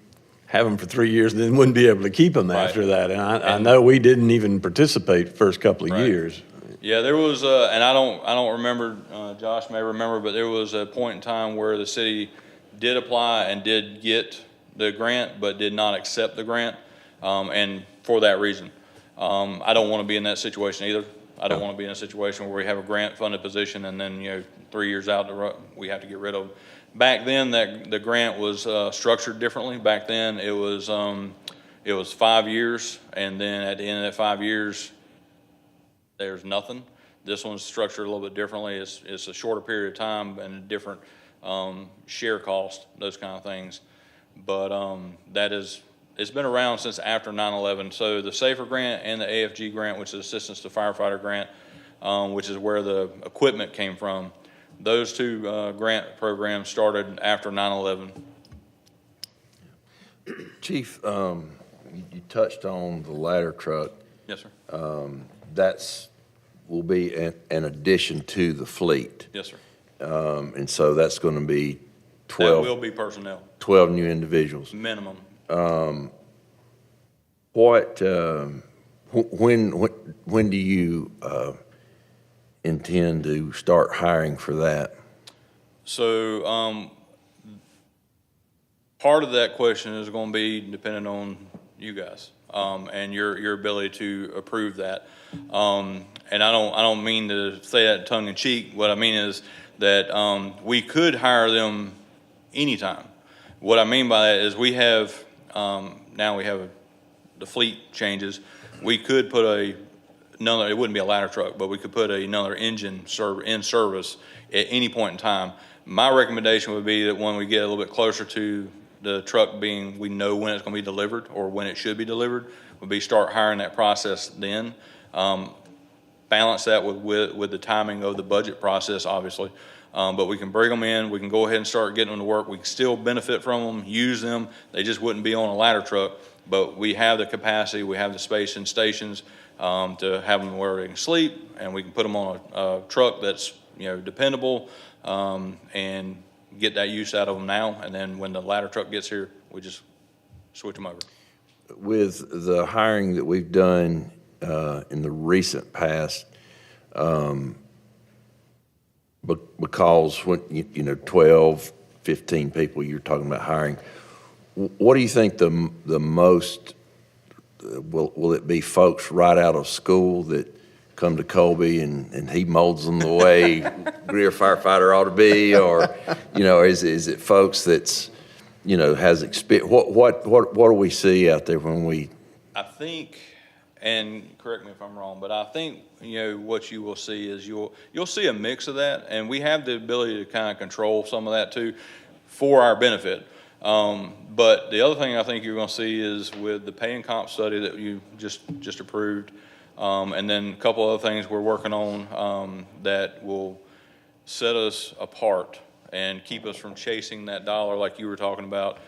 have them for 3 years and then wouldn't be able to keep them Right. after that. And I know we didn't even participate the first couple of Right. years. Yeah, there was, and I don't remember, Josh may remember, but there was a point in time where the city did apply and did get the grant, but did not accept the grant, and for that reason. I don't want to be in that situation either. I don't want to be in a situation where we have a grant-funded position and then, 3 years out, we have to get rid of them. Back then, the grant was structured differently. Back then, it was 5 years, and then at the end of that 5 years, there's nothing. This one's structured a little bit differently. It's a shorter period of time and a different share cost, those kind of things. But it's been around since after 9/11. So the SAFER grant and the AFG grant, which is Assistance to Firefighter grant, which is where the equipment came from, those 2 grant programs started after 9/11. Chief, you touched on the ladder truck. Yes, sir. Will be an addition to the fleet. Yes, sir. And so that's going to be That will 12, be personnel, 12 new individuals. minimum. What, when do you intend to start hiring for that? So, part of that question is going to be dependent on you guys, and your ability to approve that. And I don't mean to say that tongue in cheek. What I mean is that, we could hire them anytime. What I mean by that is we have, now we have the fleet changes. We could put another, it wouldn't be a ladder truck, but we could put another engine in service at any point in time. My recommendation would be that when we get a little bit closer to the truck being, we know when it's going to be delivered or when it should be delivered, would be start hiring that process then. Balance that with the timing of the budget process, obviously. But we can bring them in, we can go ahead and start getting them to work. We can still benefit from them, use them. They just wouldn't be on a ladder truck, but we have the capacity, we have the space in stations to have them where they can sleep, and we can put them on a truck that's, dependable, and get that use out of them now. And then when the ladder truck gets here, we just switch them over. With the hiring that we've done in the recent past, because when 12, 15 people you're talking about hiring, what do you think the most will it be folks right out of school that come to Colby and he molds them the way Greer firefighter ought to be, or is it folks that's you know, has experience, what do we see out there when we, I think, and correct me if I'm wrong, but I think, you know, what you will see is you'll see a mix of that, and we have the ability to kind of control some of that too for our benefit. But the other thing I think you're gonna see is with the pay and comp study that you just approved, and then a couple other things we're working on, that will set us apart and keep us from chasing that dollar like you were talking about,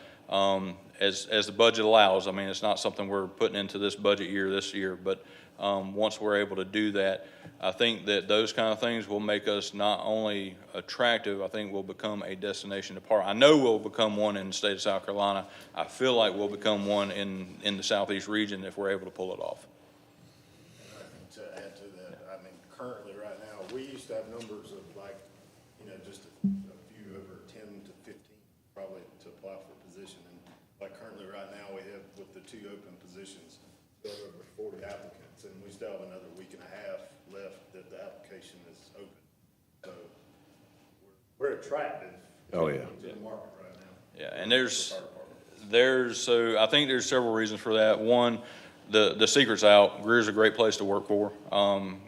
as the budget allows. I mean, it's not something we're putting into this budget year this year, but once we're able to do that, I think that those kind of things will make us not only attractive, I think we'll become a destination to park. I know we'll become one in the state of South Carolina. I feel like we'll become one in the southeast region if we're able to pull it off. To add to that, I mean, currently, right now, we used to have numbers of like, you know, just a few over 10 to 15 probably to apply for a position. And like currently, right now, we have with the 2 open positions, still over 40 applicants, and we still have another week and a half left that the application is open. So we're attractive. Oh, yeah. To the market right now. Yeah, and so I think there's several reasons for that. One, the secret's out. Greer's a great place to work for.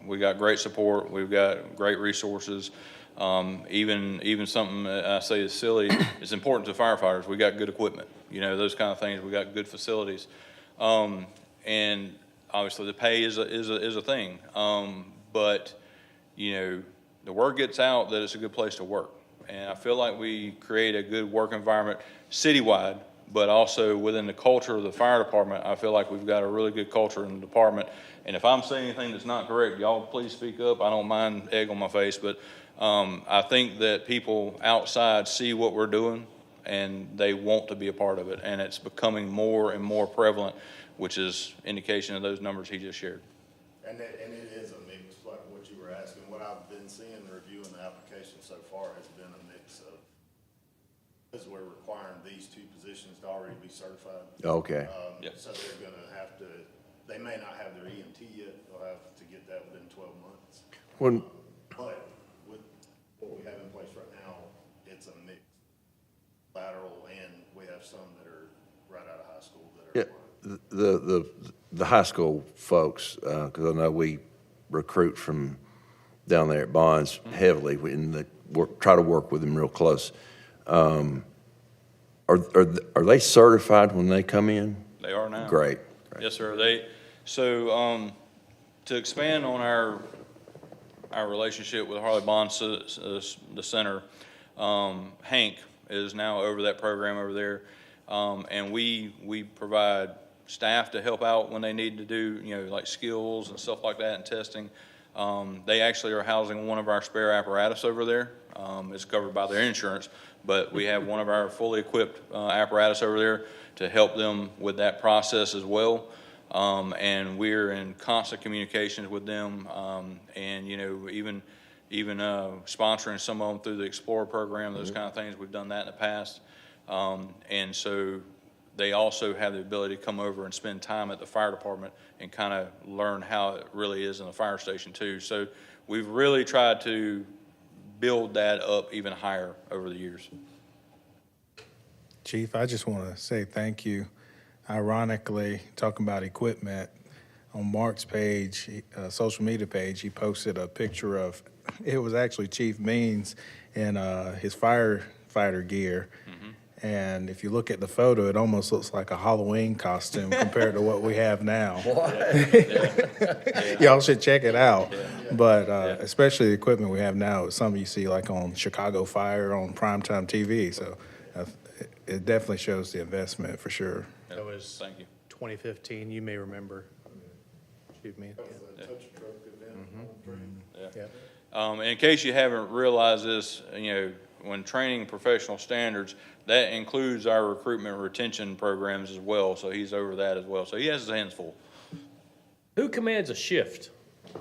We got great support. We've got great resources. Even something that I say is silly, it's important to firefighters. We got good equipment, you know, those kind of things. We got good facilities. And obviously the pay is a thing. But, you know, the word gets out that it's a good place to work. And I feel like we create a good work environment citywide, but also within the culture of the fire department. I feel like we've got a really good culture in the department. And if I'm saying anything that's not correct, y'all please speak up. I don't mind egg on my face, but I think that people outside see what we're doing and they want to be a part of it. And it's becoming more and more prevalent, which is indication of those numbers he just shared. And it is a mix, like what you were asking. What I've been seeing, reviewing the application so far, has been a mix of, because we're requiring these 2 positions to already be certified. okay. Yep. So they're gonna have to, they may not have their EMT yet, they'll have to get that within 12 months. When, But with what we have in place right now, it's a mix, lateral, and we have some that are right out of high school that are. yeah, the high school folks, because I know we recruit from down there at Bonds heavily, and try to work with them real close. Are they certified when they come in? They are now. Great. Yes, sir. To expand on our relationship with Harley Bond, the center, Hank is now over that program over there. And we provide staff to help out when they need to do, you know, like skills and stuff like that and testing. They actually are housing one of our spare apparatus over there. It's covered by their insurance, but we have one of our fully equipped apparatus over there to help them with that process as well. And we're in constant communications with them, and, you know, even sponsoring some of them through the Explorer program, those kind of things. We've done that in the past. And so they also have the ability to come over and spend time at the fire department and kind of learn how it really is in the fire station too. So we've really tried to build that up even higher over the years. Chief, I just want to say thank you. Ironically, talking about equipment, on Mark's page, social media page, he posted a picture of, it was actually Chief Means in his firefighter gear. And if you look at the photo, it almost looks like a Halloween costume compared to what we have now. Y'all should check it out. But especially the equipment we have now is something you see like on Chicago Fire on primetime TV. So it definitely shows the investment for sure. That was Thank you. 2015, you may remember. Excuse me. That was a touch truck event on train. Yeah. And in case you haven't realized this, you know, when training professional standards, that includes our recruitment and retention programs as well. So he's over that as well. So he has his hands full. Who commands a shift?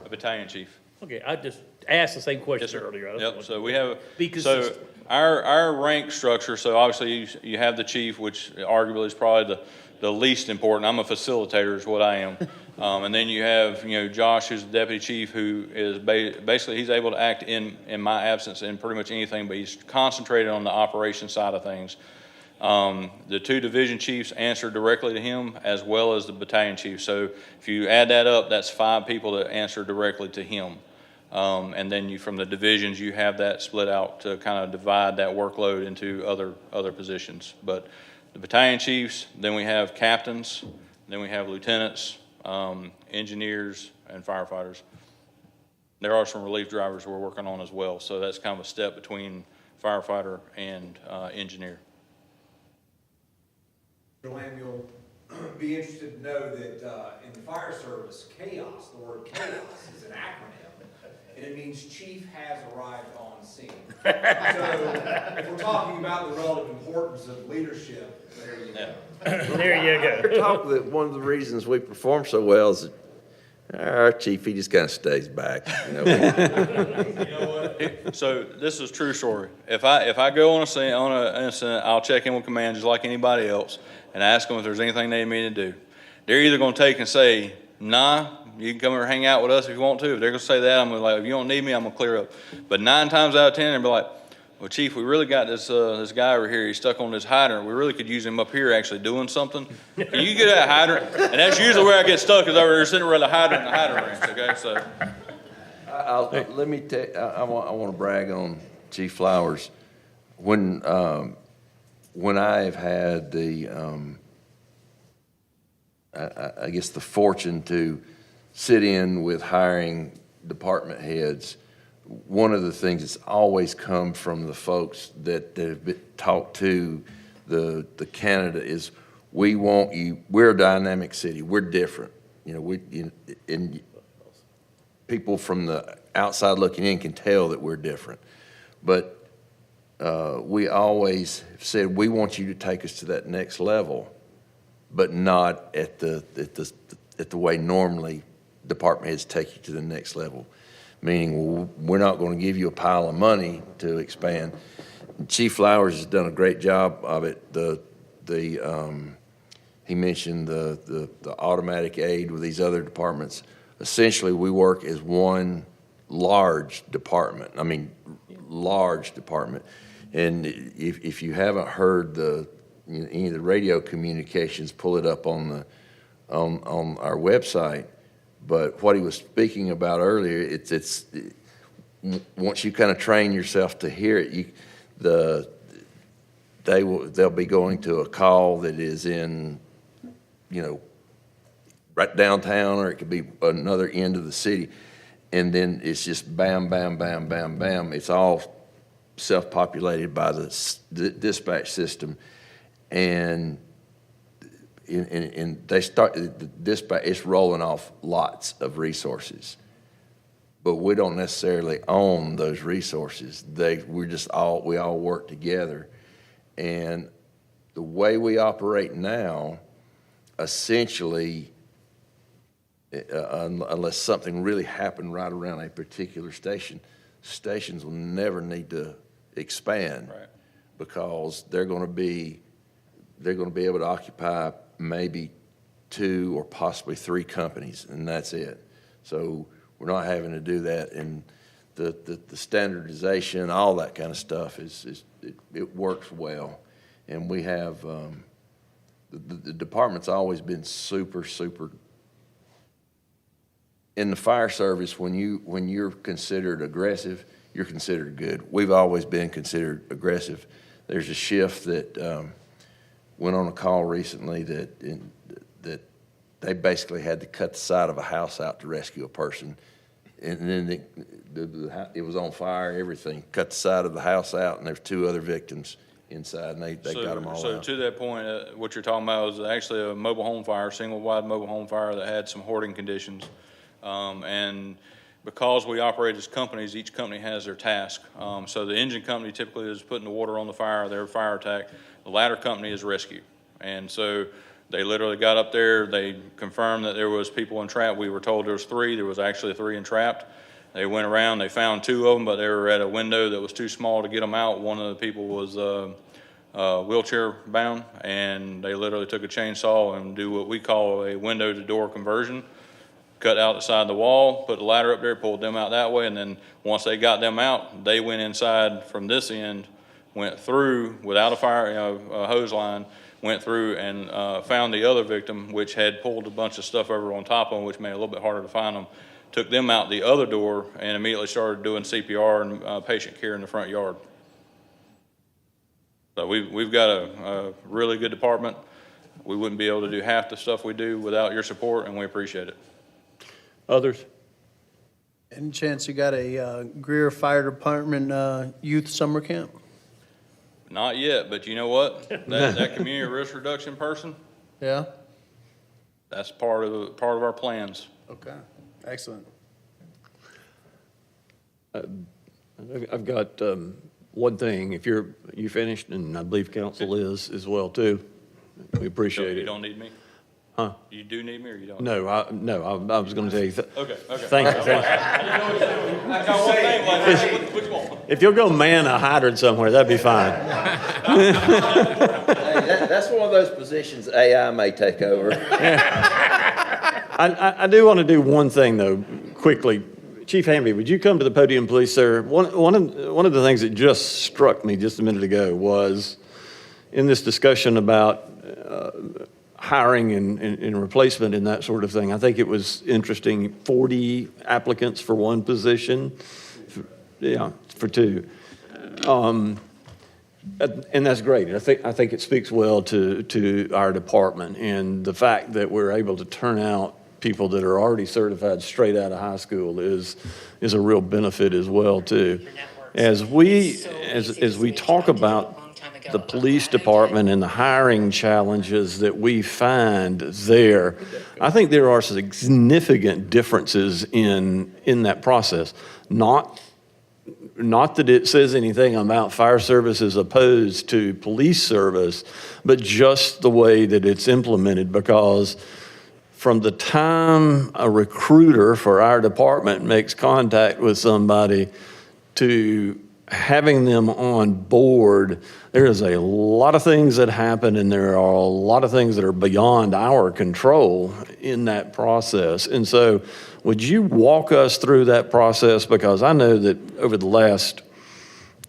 A battalion chief. Okay, I just asked the same Yes, question sir. earlier. I just Yep, wanted so to we have, be so consistent. our rank structure, so obviously you have the chief, which arguably is probably the least important. I'm a facilitator is what I am. And then you have, you know, Josh, who's the deputy chief, who is basically, he's able to act in my absence in pretty much anything, but he's concentrated on the operation side of things. The two division chiefs answer directly to him, as well as the battalion chief. So if you add that up, that's 5 people that answer directly to him. And then you, from the divisions, you have that split out to kind of divide that workload into other positions. But the battalion chiefs, then we have captains, then we have lieutenants, engineers, and firefighters. There are some relief drivers we're working on as well. So that's kind of a step between firefighter and engineer. Lamb, you'll be interested to know that in the fire service, chaos, the word chaos is an acronym, and it means chief has arrived on scene. So if we're talking about the relative importance of leadership, there you go. There you go. Talk that one of the reasons we perform so well is that our chief, he just kind of stays back, you know. So this is a true story. If I go on an incident, I'll check in with command just like anybody else and ask them if there's anything they need me to do. They're either going to take and say, nah, you can come over and hang out with us if you want to. If they're going to say that, I'm going to like, if you don't need me, I'm going to clear up. But 9 times out of 10, they'll be like, well, Chief, we really got this guy over here. He's stuck on this hydrant. We really could use him up here actually doing something. Can you get that hydrant? And that's usually where I get stuck, is over there sitting around the hydrant range, okay? So. Let me tell you, I want to brag on Chief Flowers. When I've had I guess the fortune to sit in with hiring department heads, one of the things that's always come from the folks that have been talked to the candidate is, we want you, we're a dynamic city, we're different. You know, and people from the outside looking in can tell that we're different. But we always said, we want you to take us to that next level, but not at the way normally department heads take you to the next level. Meaning, well, we're not going to give you a pile of money to expand. Chief Flowers has done a great job of it. He mentioned the automatic aid with these other departments. Essentially, we work as one large department. I mean, large department. And if you haven't heard any of the radio communications, pull it up on our website. But what he was speaking about earlier, it's once you kind of train yourself to hear it, they'll be going to a call that is in, you know, right downtown, or it could be another end of the city, and then it's just bam, bam, bam, bam, bam. It's all self-populated by the dispatch system, and they start the dispatch. It's rolling off lots of resources, but we don't necessarily own those resources. We all work together, and the way we operate now, essentially, unless something really happened right around a particular station, stations will never need to expand, Right. because they're going to be able to occupy maybe 2 or possibly 3 companies, and that's it. So we're not having to do that, and the standardization, all that kind of stuff it works well, and we have the department's always been super. In the fire service, when you're considered aggressive, you're considered good. We've always been considered aggressive. There's a shift that went on a call recently that they basically had to cut the side of a house out to rescue a person, and then it was on fire. Everything, cut the side of the house out, and there's 2 other victims inside, and they got them all out. So to that point, what you're talking about was actually a mobile home fire, single wide mobile home fire that had some hoarding conditions. And because we operate as companies, each company has their task. So the engine company typically is putting the water on the fire, their fire attack. The ladder company is rescue. And so they literally got up there, they confirmed that there was people entrapped. We were told there was 3, there was actually 3 entrapped. They went around, they found 2 of them, but they were at a window that was too small to get them out. One of the people was wheelchair bound, and they literally took a chainsaw and do what we call a window to door conversion. Cut out the side of the wall, put the ladder up there, pulled them out that way, and then once they got them out, they went inside from this end, went through without a fire, a hose line, went through and found the other victim, which had pulled a bunch of stuff over on top of them, which made it a little bit harder to find them. Took them out the other door and immediately started doing CPR and patient care in the front yard. So we've got a really good department. We wouldn't be able to do half the stuff we do without your support, and we appreciate it. Others? Any chance you got a Greer Fire Department youth summer camp? Not yet, but you know what? That community risk reduction person, Yeah? that's part of our plans. Okay, excellent. I've got one thing. If you finished, and I believe council is as well too. We appreciate You it. don't need me? Huh? You do need me or you don't? No, I was going to tell you. Okay. Thank you. I got one thing, like, which one? If you'll go man a hydrant somewhere, that'd be fine. Hey, that's one of those positions AI may take over. I do want to do one thing though, quickly. Chief Hamby, would you come to the podium, please, sir? One of the things that just struck me just a minute ago was in this discussion about hiring and replacement and that sort of thing. I think it was interesting, 40 applicants for one position. Yeah, for two. And that's great. I think it speaks well to our department and the fact that we're able to turn out people that are already certified straight out of high school is a real benefit as well too. As we talk about the police department and the hiring challenges that we find there, I think there are significant differences in that process. Not that it says anything about fire service as opposed to police service, but just the way that it's implemented, because from the time a recruiter for our department makes contact with somebody to having them on board, there is a lot of things that happen, and there are a lot of things that are beyond our control in that process. And so would you walk us through that process? Because I know that over the last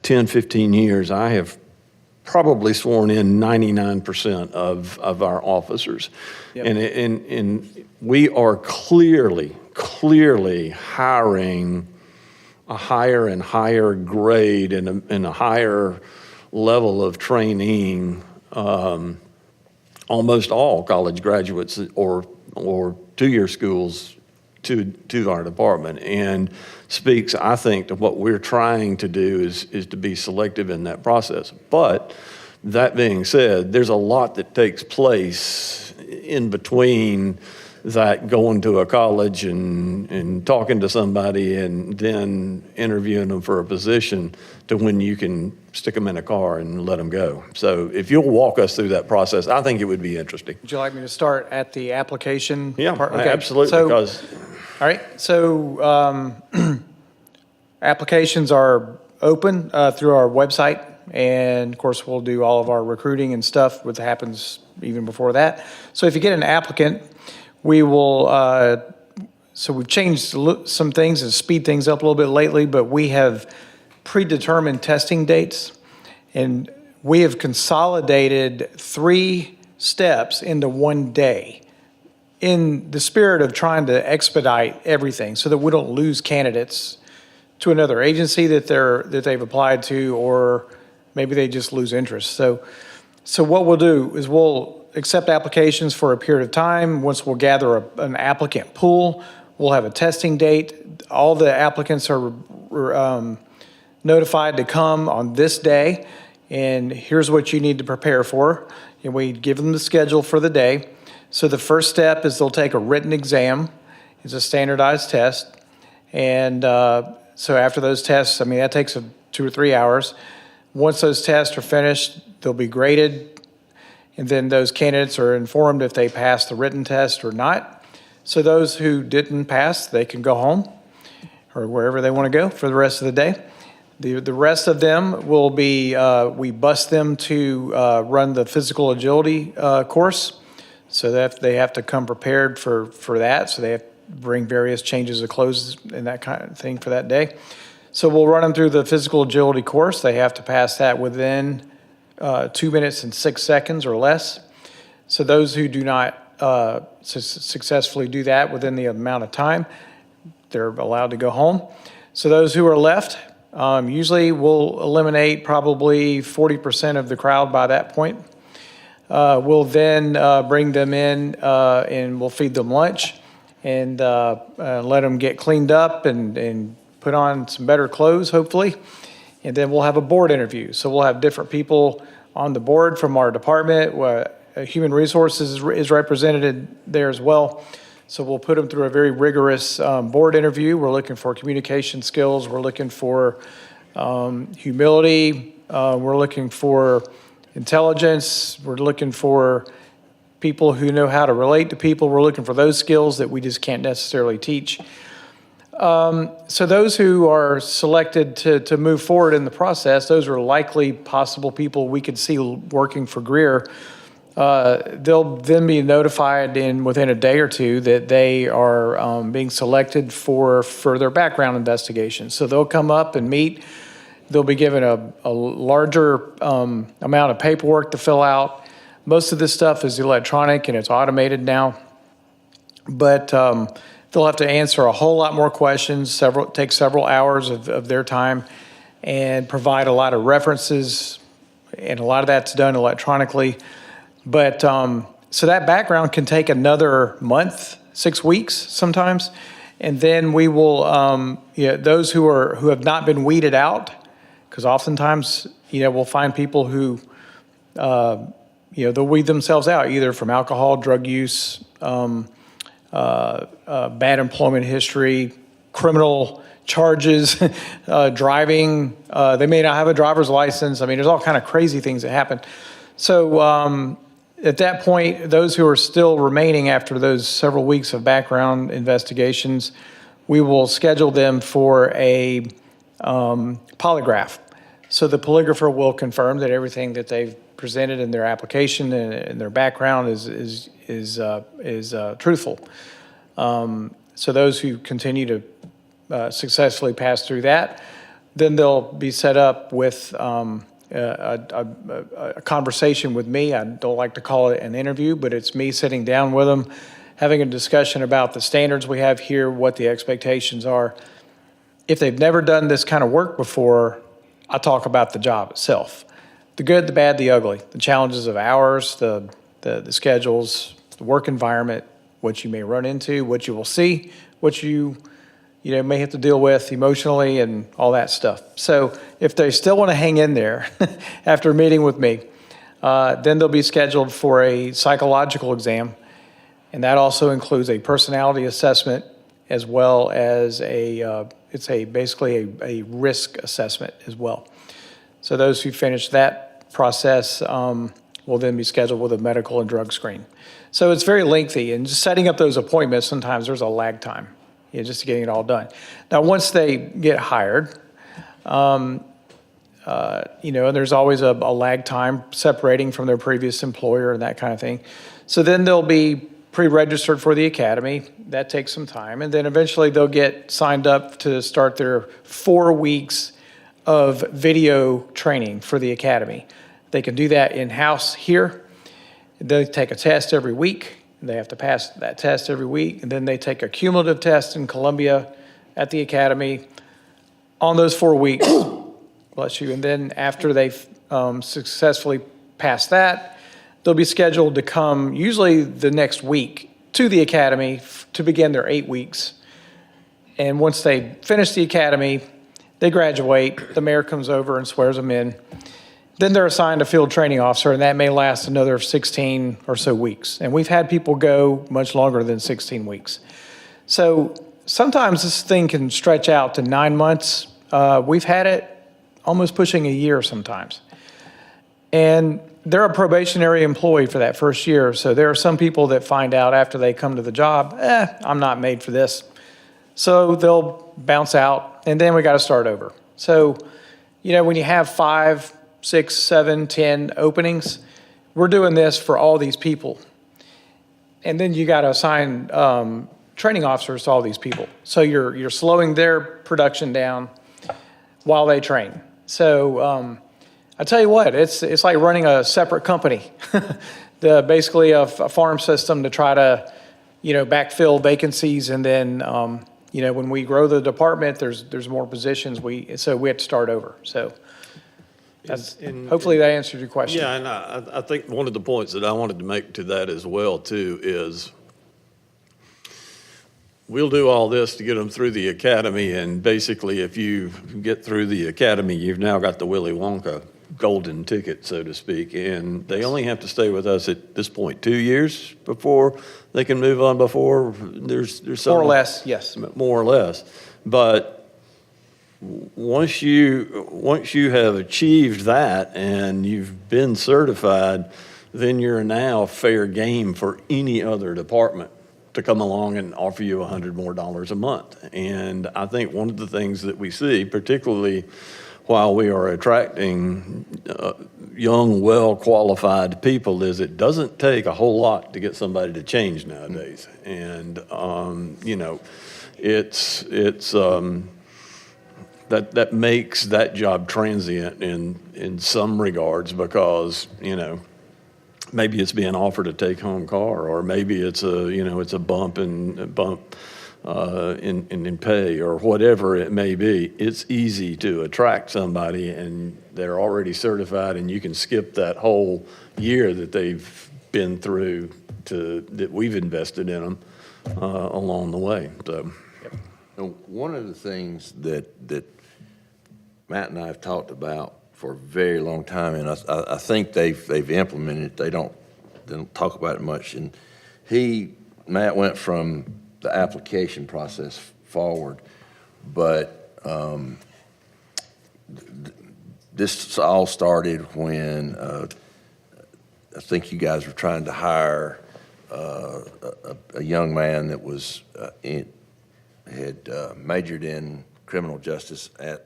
10, 15 years, I have probably sworn in 99% of our officers. Yep. And we are clearly hiring a higher and higher grade and a higher level of training, almost all college graduates or two-year schools to our department, and speaks, I think, to what we're trying to do is to be selective in that process. But that being said, there's a lot that takes place in between that going to a college and talking to somebody and then interviewing them for a position to when you can stick them in a car and let them go. So if you'll walk us through that process, I think it would be interesting. Would you like me to start at the application Yeah, part? Okay. absolutely, So- because All right, so applications are open through our website, and of course, we'll do all of our recruiting and stuff, which happens even before that. So if you get an applicant, we will, so we've changed some things and speed things up a little bit lately, but we have predetermined testing dates, and we have consolidated 3 steps into one day, in the spirit of trying to expedite everything so that we don't lose candidates to another agency that they've applied to, or maybe they just lose interest. So what we'll do is we'll accept applications for a period of time. Once we'll gather an applicant pool, we'll have a testing date. All the applicants are notified to come on this day, and here's what you need to prepare for. And we give them the schedule for the day. So the first step is they'll take a written exam. It's a standardized test. And so after those tests, I mean, that takes 2 or 3 hours. Once those tests are finished, they'll be graded. And then those candidates are informed if they passed the written test or not. So those who didn't pass, they can go home or wherever they want to go for the rest of the day. The rest of them will be, we bus them to run the physical agility course. So that they have to come prepared for that. So they have to bring various changes of clothes and that kind of thing for that day. So we'll run them through the physical agility course. They have to pass that within 2 minutes and 6 seconds or less. So those who do not successfully do that within the amount of time, they're allowed to go home. So those who are left, usually we'll eliminate probably 40% of the crowd by that point. We'll then bring them in and we'll feed them lunch and let them get cleaned up and put on some better clothes, hopefully. And then we'll have a board interview. So we'll have different people on the board from our department. Human Resources is represented there as well. So we'll put them through a very rigorous board interview. We're looking for communication skills. We're looking for humility. We're looking for intelligence. We're looking for people who know how to relate to people. We're looking for those skills that we just can't necessarily teach. So those who are selected to move forward in the process, those are likely possible people we could see working for Greer. They'll then be notified within a day or two that they are being selected for further background investigation. So they'll come up and meet. They'll be given a larger amount of paperwork to fill out. Most of this stuff is electronic and it's automated now. But they'll have to answer a whole lot more questions, take several hours of their time, and provide a lot of references, and a lot of that's done electronically. But so that background can take another month, 6 weeks sometimes, and then we will those who have not been weeded out, because oftentimes we'll find people who they'll weed themselves out either from alcohol, drug use, bad employment history, criminal charges, driving. They may not have a driver's license. I mean, there's all kind of crazy things that happen. So at that point, those who are still remaining after those several weeks of background investigations, we will schedule them for a polygraph. So the polygrapher will confirm that everything that they've presented in their application and their background is truthful. So those who continue to successfully pass through that, then they'll be set up with a conversation with me. I don't like to call it an interview, but it's me sitting down with them, having a discussion about the standards we have here, what the expectations are. If they've never done this kind of work before, I talk about the job itself. The good, the bad, the ugly, the challenges of hours, the schedules, the work environment, what you may run into, what you will see, what you may have to deal with emotionally and all that stuff. So if they still want to hang in there after meeting with me, then they'll be scheduled for a psychological exam. And that also includes a personality assessment as well as basically a risk assessment as well. So those who finish that process will then be scheduled with a medical and drug screen. So it's very lengthy, and just setting up those appointments, sometimes there's a lag time, just getting it all done. Now, once they get hired, and there's always a lag time separating from their previous employer and that kind of thing. So then they'll be pre-registered for the academy. That takes some time, and then eventually they'll get signed up to start their 4 weeks of video training for the academy. They can do that in-house here. They take a test every week. They have to pass that test every week. And then they take a cumulative test in Columbia at the academy on those 4 weeks. Bless you. And then after they've successfully passed that, they'll be scheduled to come usually the next week to the academy to begin their 8 weeks. And once they finish the academy, they graduate, the mayor comes over and swears them in. Then they're assigned a field training officer, and that may last another 16 or so weeks. And we've had people go much longer than 16 weeks. So sometimes this thing can stretch out to 9 months. We've had it almost pushing a year sometimes. And they're a probationary employee for that first year. So there are some people that find out after they come to the job, I'm not made for this. So they'll bounce out, and then we got to start over. So, when you have 5, 6, 7, 10 openings, we're doing this for all these people. And then you got to assign training officers to all these people. So you're slowing their production down. while they train. So I tell you what, it's like running a separate company, basically a farm system to try to, backfill vacancies. And then, when we grow the department, there's more positions. So we have to start over. So hopefully that answered your question. Yeah, and I think one of the points that I wanted to make to that as well, too, is we'll do all this to get them through the academy, and basically, if you get through the academy, you've now got the Willy Wonka golden ticket, so to speak, and they only have to stay with us at this point 2 years before they can move on, before there's some. More or less, yes. More or less. But once you have achieved that and you've been certified, then you're now fair game for any other department to come along and offer you $100 more a month. And I think one of the things that we see, particularly while we are attracting young, well-qualified people, is it doesn't take a whole lot to get somebody to change nowadays. And, that makes that job transient in some regards, because, maybe it's being offered a take-home car, or maybe it's a bump in pay, or whatever it may be. It's easy to attract somebody, and they're already certified, and you can skip that whole year that they've been through that we've invested in them along the way. So, One of the things that Matt and I have talked about for a very long time, and I think they've implemented it. They don't talk about it much. And Matt went from the application process forward, but this all started when I think you guys were trying to hire a young man that was had majored in criminal justice at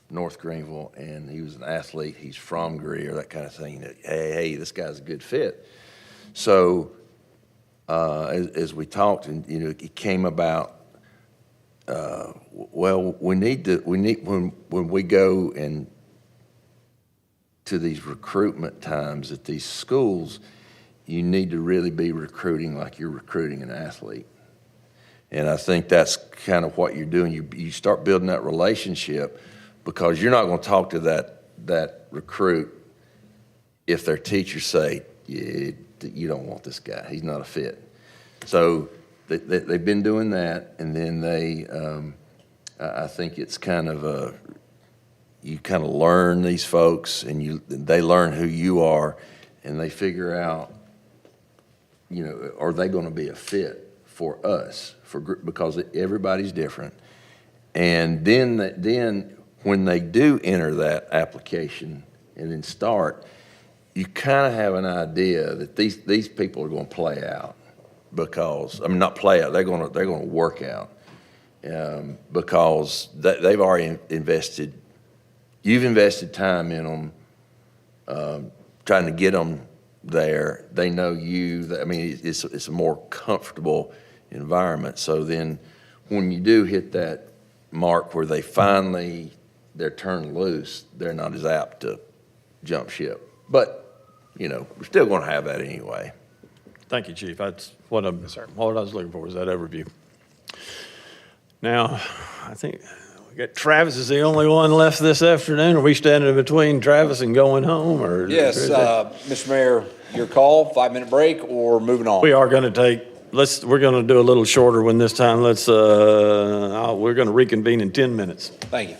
North Greenville, and he was an athlete. He's from Greer, that kind of thing. Hey, this guy's a good fit. So as we talked, and it came about. Well, we need when we go and to these recruitment times at these schools, you need to really be recruiting like you're recruiting an athlete. And I think that's kind of what you're doing. You start building that relationship, because you're not going to talk to that recruit if their teachers say, yeah, you don't want this guy, he's not a fit. So they've been doing that, and then I think it's kind of you kind of learn these folks, and they learn who you are, and they figure out, are they going to be a fit for us, because everybody's different. And then when they do enter that application and then start, you kind of have an idea that these people are going to play out, because not play out, they're going to work out, because they've already invested. You've invested time in them, trying to get them there. They know you. It's a more comfortable environment. So then, when you do hit that mark where they're turned loose, they're not as apt to jump ship. But, we're still going to have that anyway. thank you, Chief. That's what I was looking for, was that overview. Now, I think we got Travis is the only one left this afternoon. Are we standing between Travis and going home, or? Yes, Mr. Mayor, your call, 5-minute break, or moving on? We are going to we're going to do a little shorter one this time. We're going to reconvene in 10 minutes. Thank you.